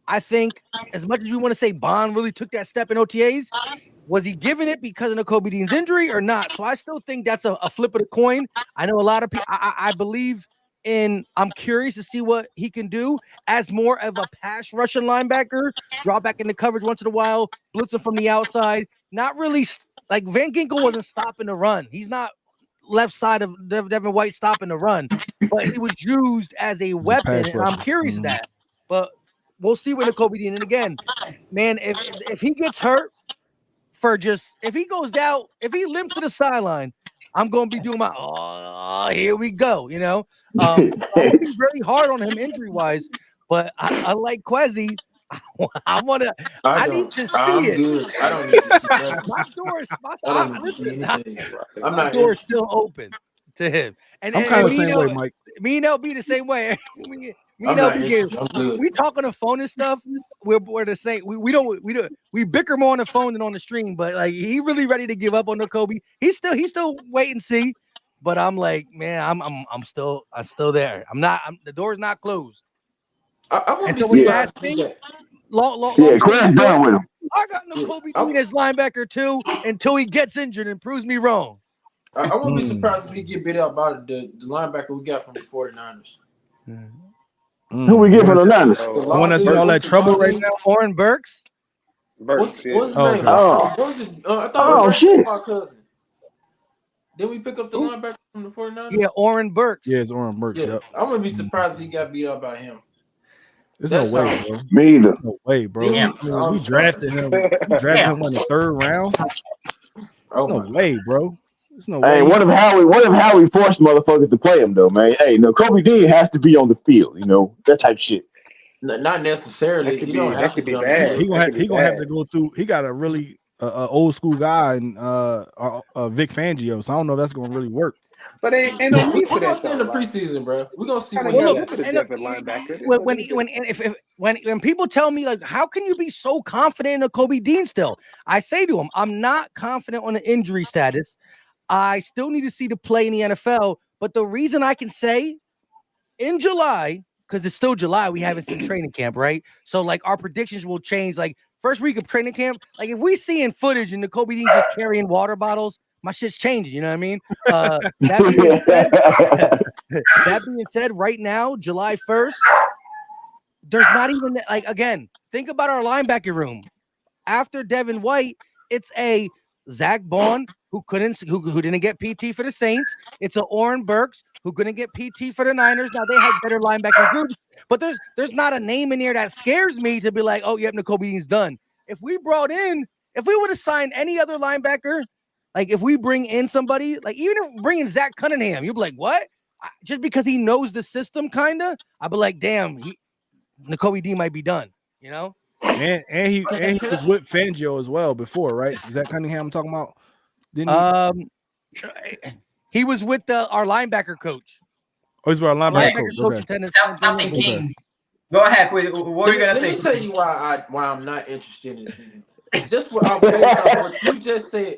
I think as much as we want to say Bond really took that step in OTAs, was he giving it because of Nakobe Dean's injury or not? So I still think that's a flip of the coin. I know a lot of people, I believe in, I'm curious to see what he can do as more of a pass rushing linebacker, drop back into coverage once in a while, blitzing from the outside. Not really, like Van Ginkel wasn't stopping the run. He's not left side of Devin White stopping the run, but he was used as a weapon. And I'm curious of that. But we'll see with Nakobe Dean. And again, man, if he gets hurt if he goes out, if he limps to the sideline, I'm going to be doing here we go, I'm going to be very hard on him injury-wise. But I like Quezzy, I need to see it. Good. I don't need to see that. My door's Listen, I'm my not door's still open to him. And I'm kind of the same way, Mike. Me and LB the same way. me I'm and not LB interested. I'm good. we talk on the phone and stuff. We're the same. We bicker more on the phone than on the stream. But like he really ready to give up on the Kobe. He's still wait and see. But I'm like, man, I'm still there. The door's not closed. I'm so when you ask me, Quentin's done with him. I got no Kobe Dean as linebacker too until he gets injured and proves me wrong. I wouldn't be surprised if he get beat out by the linebacker we got from the 49ers. Who we get from the Niners? The one that's in all that trouble right now? Oren Burks. What's his name? Okay. I thought it was shit. my cousin. Then we pick up the linebacker from the 49ers? Yeah, Oren Burks. Yeah, it's Oren Burks. Yeah. Yep. I wouldn't be surprised if he got beat up by him. There's no way, bro. Me either. No way, bro. Yeah. I mean, we drafted him. We drafted him in the 3rd round. There's no way, bro. There's no way. Hey, what if Howie forced motherfuckers to play him though, man? Hey, no, Kobe Dean has to be on the field, that type of shit. Not necessarily. You don't have to be bad. He gonna have to go through. He got a really old school guy and Vic Fangio, so I don't know if that's gonna really work. But ain't no need for We're gonna that. stay in the preseason, bro. We're gonna see When people tell me like, how can you be so confident in a Kobe Dean still? I say to them, I'm not confident on the injury status. I still need to see the play in the NFL. But the reason I can say in July, because it's still July, we haven't seen training camp, right? So like our predictions will change. Like first week of training camp, like if we see in footage and the Kobe Dean just carrying water bottles, my shit's changing. You know what I mean? That being said, right now, July 1st, there's not even like again. Think about our linebacker room. After Devin White, it's a Zach Bond who didn't get PT for the Saints. It's a Oren Burks who couldn't get PT for the Niners. Now they had better linebacker groups, but there's not a name in there that scares me to be like, oh, yep, Kobe Dean's done. If we would have signed any other linebacker, like if we bring in somebody, like even if bringing Zach Cunningham, you'd be like, what? Just because he knows the system, kinda, I'd be like, damn, Kobe Dean might be done, And he was with Fangio as well before, right? Is that Cunningham I'm talking about? Didn't he was with our linebacker coach. Oh, he's with our linebacker coach. Something King. Go ahead. What are you gonna say? Let me tell you why I'm not interested in this. Just what you just said.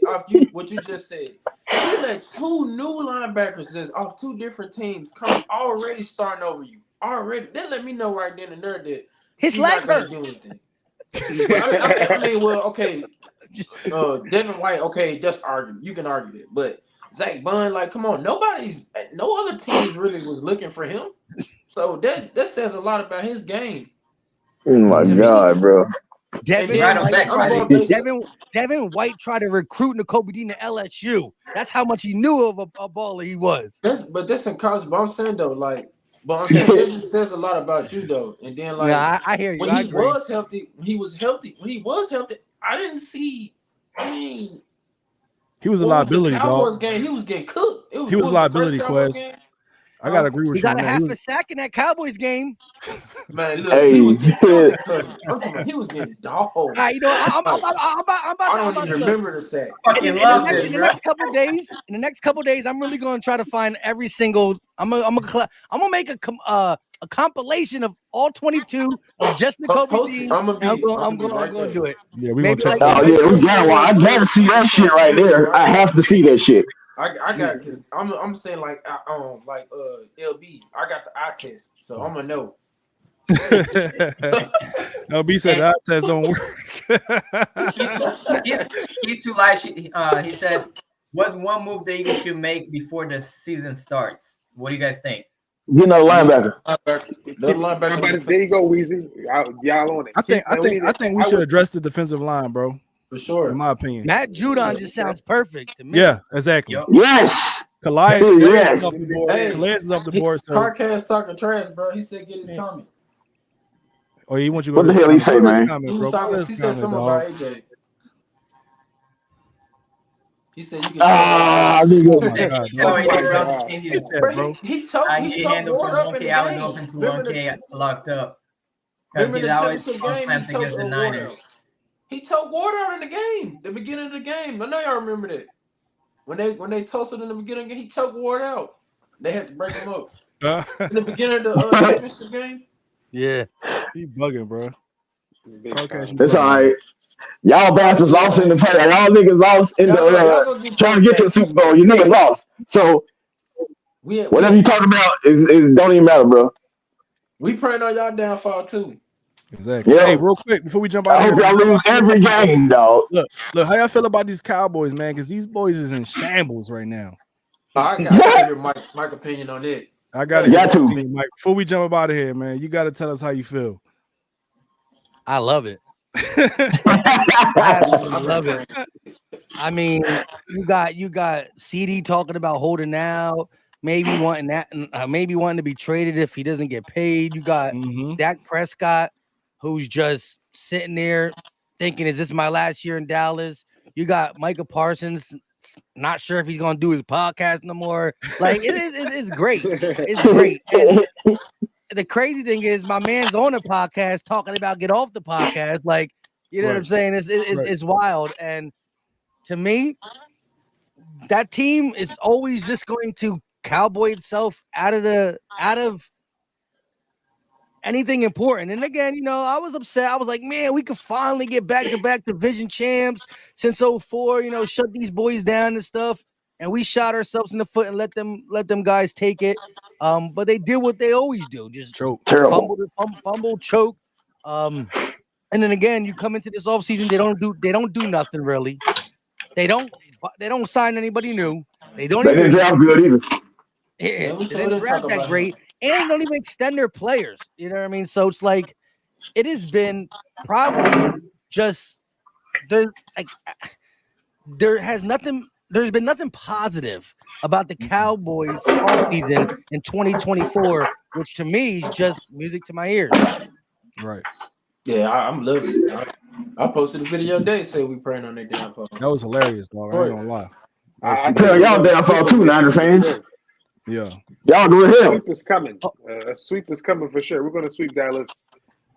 What you just said. You let 2 new linebackers that's off 2 different teams come already starting over you. Already, they let me know right then and there that his leg hurt. I mean, well, okay. Devin White, okay, just argue. You can argue that, but Zach Bond, like, come on, no other teams really was looking for him. So that says a lot about his game. Oh my God, bro. Devin White tried to recruit Kobe Dean to LSU. That's how much he knew of a baller he was. But that's in college. But I'm saying though, that just says a lot about you though. And then I hear you. When he was healthy, I didn't see. I mean, he was a liability, dog. Game, he was getting cooked. He was a liability, Quez. I gotta agree with you. He got a half a sack in that Cowboys game. Man, look, he was getting he was getting dog. I don't even remember the sack. In the next couple days, I'm really going to try to find every single. I'm gonna make a compilation of all 22 of just the Kobe Dean. I'm gonna do it. Yeah, we gonna check. We got one. I gotta see that shit right there. I have to see that shit. I got because I'm saying like LB. I got the eye test, so I'm gonna know. LB said the eye test don't work. He too light. He said, "What's one move the Eagles should make before the season starts?" What do you guys think? Linebacker. There you go, Weezy. Y'all on it. I think we should address the defensive line, bro. For sure, in my opinion. Matt Judon just sounds perfect to me. Yeah, exactly. Yep. Yes. Calais is off the board. Calais is off the board. So. Carcast talking trash, bro. He said get his comment. Oh, he wants you to go. What the hell he say, man? He said something about AJ. He said you can. He choked. He handled from 1K out and open to 1K locked up. Because Remember he's the always Chelsea on game? snaps He took against the water Niners. out. He took water out in the game. The beginning of the game. I know y'all remember that. When they toasted in the beginning of the game, he took water out. They had to break him up. In the beginning of the championship game. Yeah. He bugging, bro. It's all right. Y'all bastards lost in the play. Y'all niggas lost in Y'all the gonna get trying to get to the Super Bowl. You niggas lost. So whatever you talk about is don't even matter, bro. We praying on y'all downfall too. Exactly. Yeah. Hey, real quick before we jump out I of hope here, y'all lose every game, dog. Look, how y'all feel about these Cowboys, man? Because these boys is in shambles right now. I gotta hear Mike's opinion on it. I gotta hear your opinion, Mike. Before we jump out of here, man, you gotta tell us how you feel. I love it. I love it. I mean, you got CD talking about holding out, maybe wanting to be traded if he doesn't get paid. You got Dak Prescott, who's just sitting there thinking, "Is this my last year in Dallas?" You got Micah Parsons, not sure if he's gonna do his podcast no more. Like it's great. It's great. And the crazy thing is, my man's on a podcast talking about get off the podcast. Like, you know what I'm saying? It's wild. And to me, that team is always just going to cowboy itself out of anything important. And again, I was upset. I was like, man, we could finally get back-to-back division champs since 2004, shut these boys down and stuff. And we shot ourselves in the foot and let them guys take it. But they did what they always do, just fumble, choke. And then again, you come into this offseason, they don't do nothing really. They don't sign anybody new. They didn't draft good either. They didn't draft that great, and they don't even extend their players. You know what I mean? So it's like it has been probably just there's been nothing positive about the Cowboys offseason in 2024, which to me is just music to my ears. Right. Yeah, I'm loving it. I posted a video today saying we praying on their downfall. That was hilarious, dog. I ain't gonna lie. I tell y'all downfall too, Niner fans. Yeah. Y'all go ahead. A sweep is coming. A sweep is coming for sure. We're going to sweep Dallas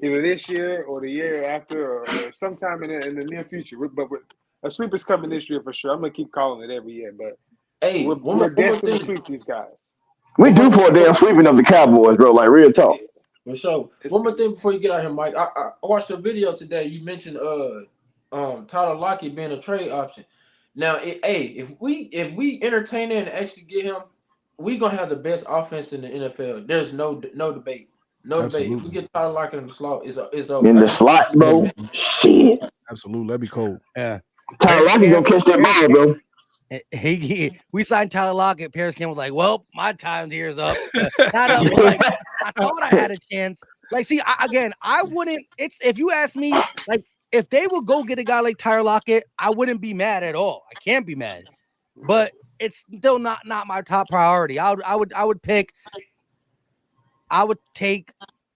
either this year or the year after or sometime in the near future. But a sweep is coming this year for sure. I'm going to keep calling it every year. But hey, we're destined to sweep these guys. We do for a damn sweeping of the Cowboys, bro. Like real talk. For sure. One more thing before you get out here, Mike. I watched a video today. You mentioned Tyler Lockett being a trade option. Now, if we entertain it and actually get him, we're gonna have the best offense in the NFL. There's no debate. No debate. If we get Tyler Lockett in the slot, it's over. In the slot, bro. Shit. Absolutely. That'd be cold. Yeah. Tyler Lockett gonna catch that ball, bro. We signed Tyler Lockett. Paris Campbell was like, well, my time's here's up. Not up. Like, I thought I had a chance. Like, see, I wouldn't. It's if you ask me, like, if they would go get a guy like Tyler Lockett, I wouldn't be mad at all. I can't be mad, but it's still not my top priority. I would take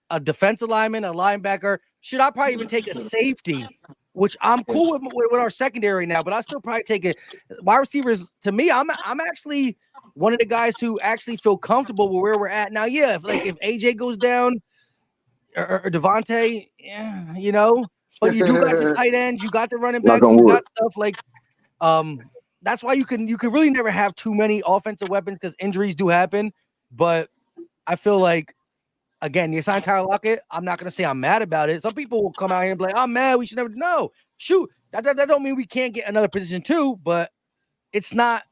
a defensive lineman, a linebacker. Should I probably even take a safety, which I'm cool with our secondary now, but I still probably take it. Wide receivers, to me, I'm actually one of the guys who actually feel comfortable with where we're at now. Yeah, if AJ goes down or Devontae, yeah, but you do got the tight ends, you got the running backs, you got stuff like that's why you can really never have too many offensive weapons because injuries do happen. But I feel like, again, you sign Tyler Lockett, I'm not going to say I'm mad about it. Some people will come out here and be like, I'm mad. We should never. No, shoot. That don't mean we can't get another position too, but it's not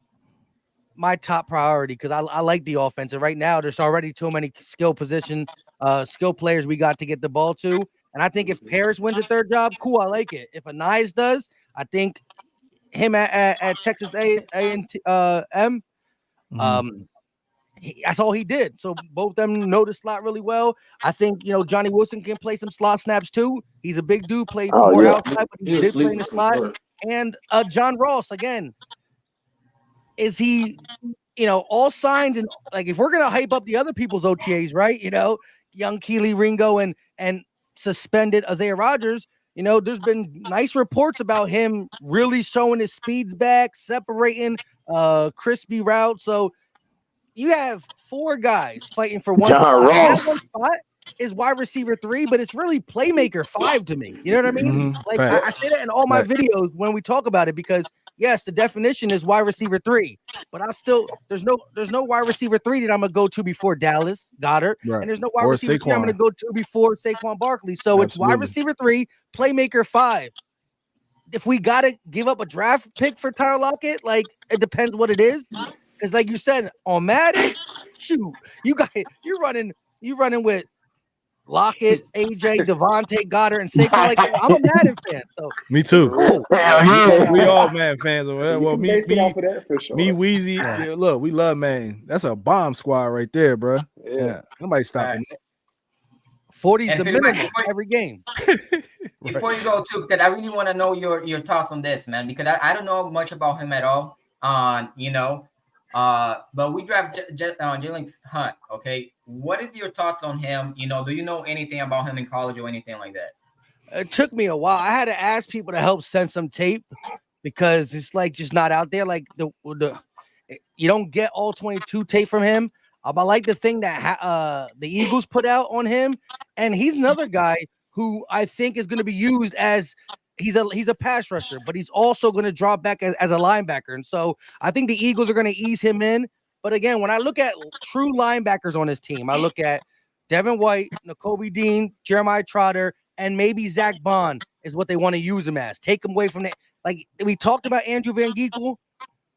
my top priority because I like the offense. And right now, there's already too many skill players we got to get the ball to. And I think if Paris wins a third job, cool, I like it. If Anais does, I think him at Texas A&M, that's all he did. So both of them know the slot really well. I think Johnny Wilson can play some slot snaps too. He's a big dude, played more outside, but he did play in the slot. And John Ross, again, is he all signs and like if we're gonna hype up the other people's OTAs, right? Young Keely Ringo and suspended Isaiah Rodgers. There's been nice reports about him really showing his speeds back, separating crispy route. So you have 4 guys fighting for one John spot. Ross. One spot. is wide receiver 3, but it's really playmaker 5 to me. You know what I mean? Like I say that in all my videos when we talk about it, because yes, the definition is wide receiver 3, but I'm still there's no wide receiver 3 that I'm gonna go to before Dallas Goddard, and there's no wide receiver 3 I'm gonna go to before Saquon Barkley. So it's wide receiver 3, playmaker 5. If we gotta give up a draft pick for Tyler Lockett, like it depends what it is. Because like you said on Madden, shoot, you're running with Lockett, AJ, Devontae, Goddard, and Saquon. Like I'm a Madden fan, so me too. Cool. We all Madden fans. Well, me, sure. Weezy. Yeah, look, we love Madden. That's a bomb squad right there, bro. Yeah, nobody stopping it. 40's the minimum every game. Before you go too, because I really want to know your thoughts on this, man, because I don't know much about him at all. But we draft Jalen Hunt. Okay, what is your thoughts on him? Do you know anything about him in college or anything like that? It took me a while. I had to ask people to help send some tape because it's like just not out there. Like the you don't get all 22 tape from him. I like the thing that the Eagles put out on him, and he's another guy who I think is going to be used as he's a pass rusher, but he's also going to drop back as a linebacker. And so I think the Eagles are going to ease him in. But again, when I look at true linebackers on his team, I look at Devin White, Nakobe Dean, Jeremiah Trotter, and maybe Zach Bond is what they want to use him as. Take him away from the like we talked about Andrew Van Ginkel,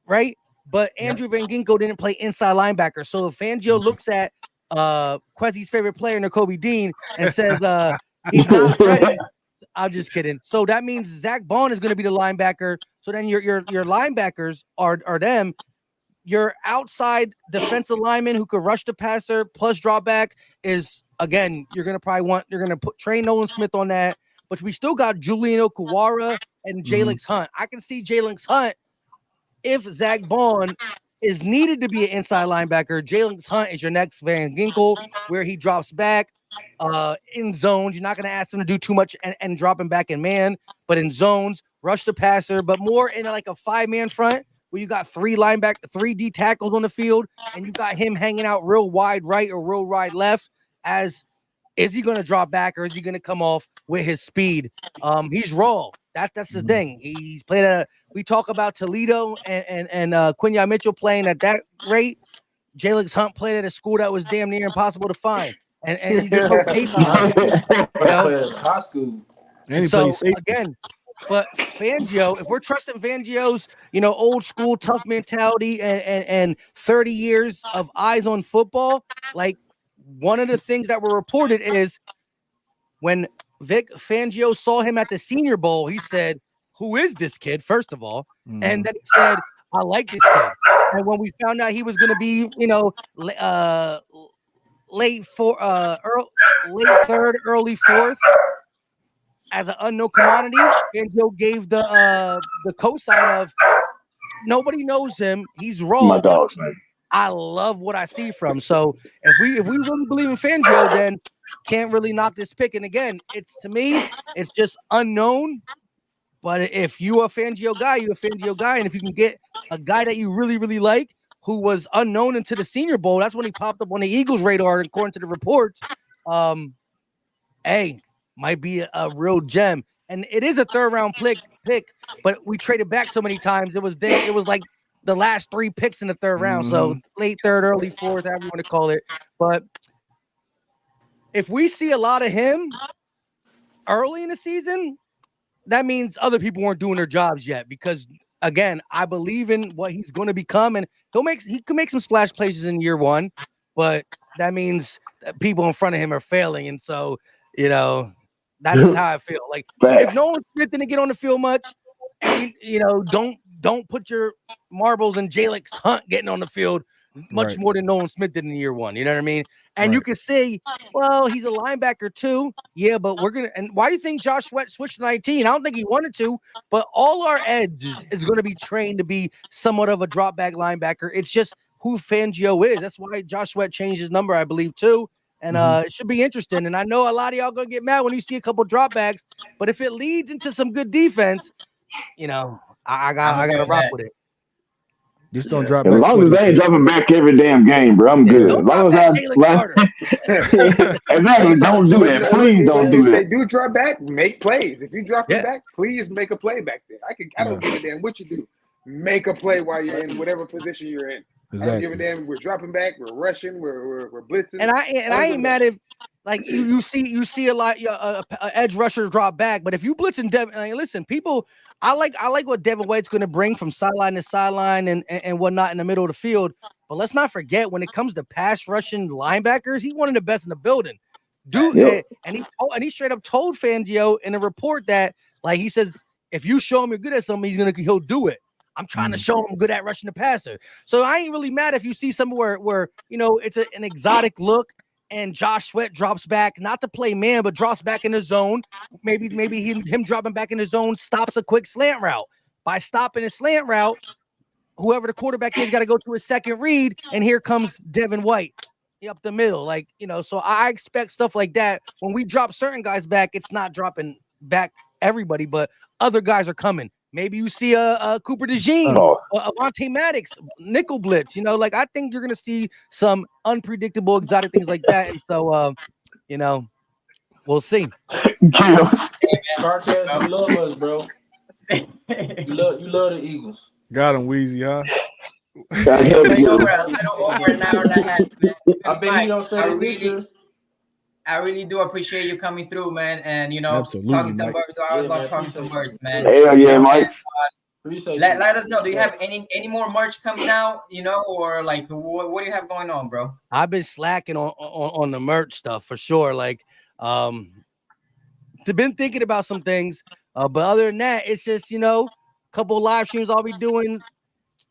right? But Andrew Van Ginkel didn't play inside linebacker. So if Fangio looks at Quezzy's favorite player, Nakobe Dean, and says he's not ready, I'm just kidding. So that means Zach Bond is going to be the linebacker. So then your linebackers are them. Your outside defensive lineman who could rush the passer plus drop back is, again, you're going to put Trey Nolan Smith on that. But we still got Julian Okwara and Jalen Hunt. I can see Jalen Hunt if Zach Bond is needed to be an inside linebacker. Jalen Hunt is your next Van Ginkel, where he drops back in zones. You're not going to ask him to do too much and drop him back in man, but in zones, rush the passer, but more in like a 5-man front where you got 3 D tackles on the field, and you got him hanging out real wide right or real wide left. Is he going to drop back or is he going to come off with his speed? He's raw. That's the thing. He's played we talk about Toledo and Quinyon Mitchell playing at that rate. Jalen Hunt played at a school that was damn near impossible to find. And you just no tape on him, high school. So again, but Fangio, if we're trusting Fangio's, old school tough mentality and 30 years of eyes on football, like one of the things that were reported is when Vic Fangio saw him at the Senior Bowl, he said, "Who is this kid?" First of all, and then he said, "I like this kid." And when we found out he was going to be, late third, early fourth, as an unknown commodity, Fangio gave the cosign of nobody knows him. He's raw. My dogs, man. I love what I see from. So if we really believe in Fangio, then can't really knock this pick. And again, to me, it's just unknown. But if you're a Fangio guy, you're a Fangio guy. And if you can get a guy that you really, really like, who was unknown into the Senior Bowl, that's when he popped up on the Eagles' radar, according to the reports. Might be a real gem. And it is a third-round pick, but we traded back so many times. It was like the last 3 picks in the third round. So late third, early fourth, however you want to call it. But if we see a lot of him early in the season, that means other people weren't doing their jobs yet. Because again, I believe in what he's going to become, and he can make some splash plays in year 1, but that means that people in front of him are failing. And so, that's just how I feel. Like if Nolan Smith didn't get on the field much, and don't put your marbles in Jalen Hunt getting on the field much more than Nolan Smith did in year 1. You know what I mean? And you can say, well, he's a linebacker too. Yeah, but and why do you think Josh Sweat switched to 19? I don't think he wanted to, but all our edges is going to be trained to be somewhat of a drop back linebacker. It's just who Fangio is. That's why Josh Sweat changed his number, I believe, too. And it should be interesting. And I know a lot of y'all gonna get mad when you see a couple dropbacks, but if it leads into some good defense, I gotta rock with it. Just don't drop As back. long as they ain't dropping back every damn game, bro, I'm good. As long as exactly, don't do that. Please don't do If they that. do drop back, make plays. If you drop it back, please make a play back there. I don't give a damn what you do. Make a play while you're in whatever position you're in. Exactly. I don't give a damn. We're dropping back. We're rushing. We're blitzing. And I ain't mad if like you see a lot edge rushers drop back, but if you blitz and Devin, like, listen, people, I like what Devin White's going to bring from sideline to sideline and whatnot in the middle of the field. But let's not forget when it comes to pass rushing linebackers, he's one of the best in the building, dude. Yeah. And he straight up told Fangio in a report that like he says if you show him you're good at something, he'll do it. I'm trying to show him I'm good at rushing the passer. So I ain't really mad if you see somewhere where it's an exotic look and Josh Sweat drops back, not to play man, but drops back in the zone. Maybe him dropping back in the zone stops a quick slant route. By stopping a slant route, whoever the quarterback is got to go to a second read, and here comes Devin White up the middle. So I expect stuff like that. When we drop certain guys back, it's not dropping back everybody, but other guys are coming. Maybe you see a Cooper DeJean, a Avonte Maddox, nickel blitz. I think you're going to see some unpredictable, exotic things like that. And so, we'll see. Carcass, you love us, bro. You love the Eagles. Got him, Weezy, huh? I bet he don't say it this year. I really do appreciate you coming through, man. And absolutely, talking some birds. I always love talking some birds, man. Hell yeah, Mike. Let us know. Do you have any more merch coming out? Or like what do you have going on, bro? I've been slacking on the merch stuff for sure. Been thinking about some things, but other than that, it's just a couple of live streams I'll be doing.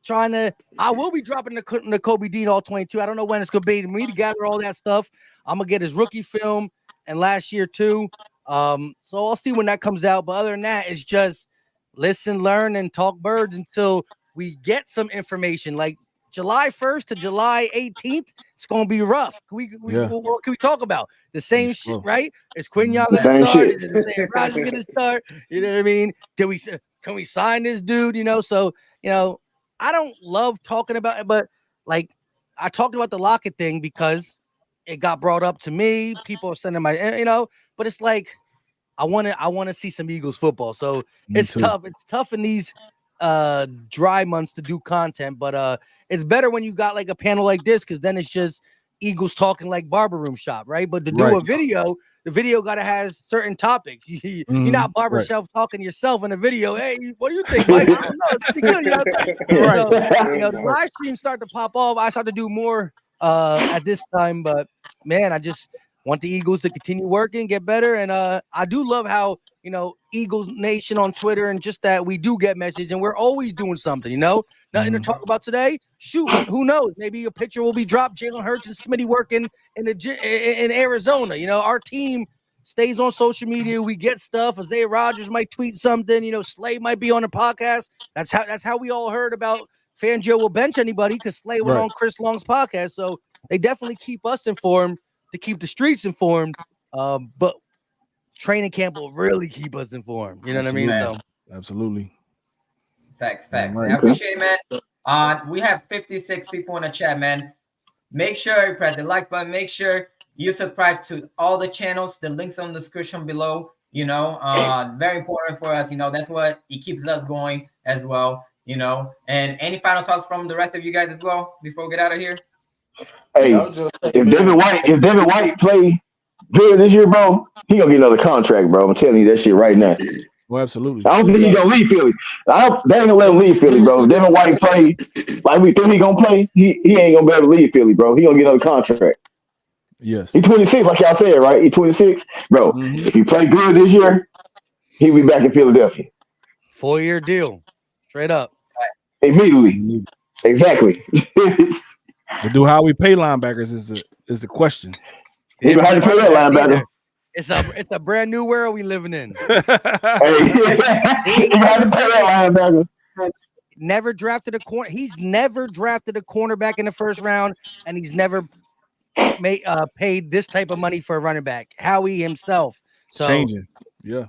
I will be dropping the Kobe Dean all 22. I don't know when it's gonna be. Me to gather all that stuff. I'm gonna get his rookie film and last year too. So I'll see when that comes out. But other than that, it's just listen, learn, and talk birds until we get some information. Like July 1st to July 18th, it's gonna be rough. What can we talk about? The same shit, right? Is Quinn Young gonna start? Is Rodgers gonna start? You know what I mean? Can we sign this dude? So I don't love talking about it, but I talked about the Lockett thing because it got brought up to me. People are sending but it's I want to see some Eagles football. So it's tough. It's tough in these dry months to do content, but it's better when you got a panel like this because then it's just Eagles talking like barber room shop, right? But to do a video, the video got to have certain topics. You're not barbershop talking yourself in a video. Hey, what do you think, Mike? It's pretty good, the live streams start to pop off. I start to do more at this time, but man, I just want the Eagles to continue working, get better, and I do love how Eagles Nation on Twitter and just that we do get messages and we're always doing something. Nothing to talk about today. Shoot, who knows? Maybe a picture will be dropped. Jalen Hurts and Smitty working in Arizona. Our team stays on social media. We get stuff. Isaiah Rodgers might tweet something. Slay might be on a podcast. That's how we all heard about Fangio will bench anybody because Slay went on Chris Long's podcast. So they definitely keep us informed to keep the streets informed. But training camp will really keep us informed. You know what I mean? So absolutely. Facts. I appreciate it, man. We have 56 people in the chat, man. Make sure you press the like button. Make sure you subscribe to all the channels. The links on the description below. Very important for us. That's what it keeps us going as well. And any final thoughts from the rest of you guys as well before we get out of here? Hey, if Devin White play good this year, bro, he gonna get another contract, bro. I'm telling you that shit right now. Well, absolutely. I don't think he's gonna leave Philly. They ain't gonna let him leave Philly, bro. If Devin White play like we think he gonna play, he ain't gonna be able to leave Philly, bro. He gonna get another contract. Yes. He's 26, like y'all said, right? He's 26. Bro, if he play good this year, he'll be back in Philadelphia. 4-year deal. Straight up. Immediately. Exactly. But how we pay linebackers is the question. How to pay that linebacker? It's a brand new world we living in. How to pay that linebacker? Never drafted a corner. He's never drafted a cornerback in the first round, and he's never paid this type of money for a running back. Howie himself. Changing. Yeah.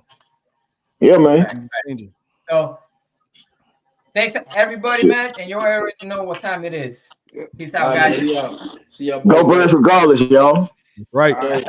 Yeah, man. Changing. So Thanks everybody, man. And you already know what time it is. Peace out, All guys. right, see y'all. Go Birds regardless, y'all. Right. All right.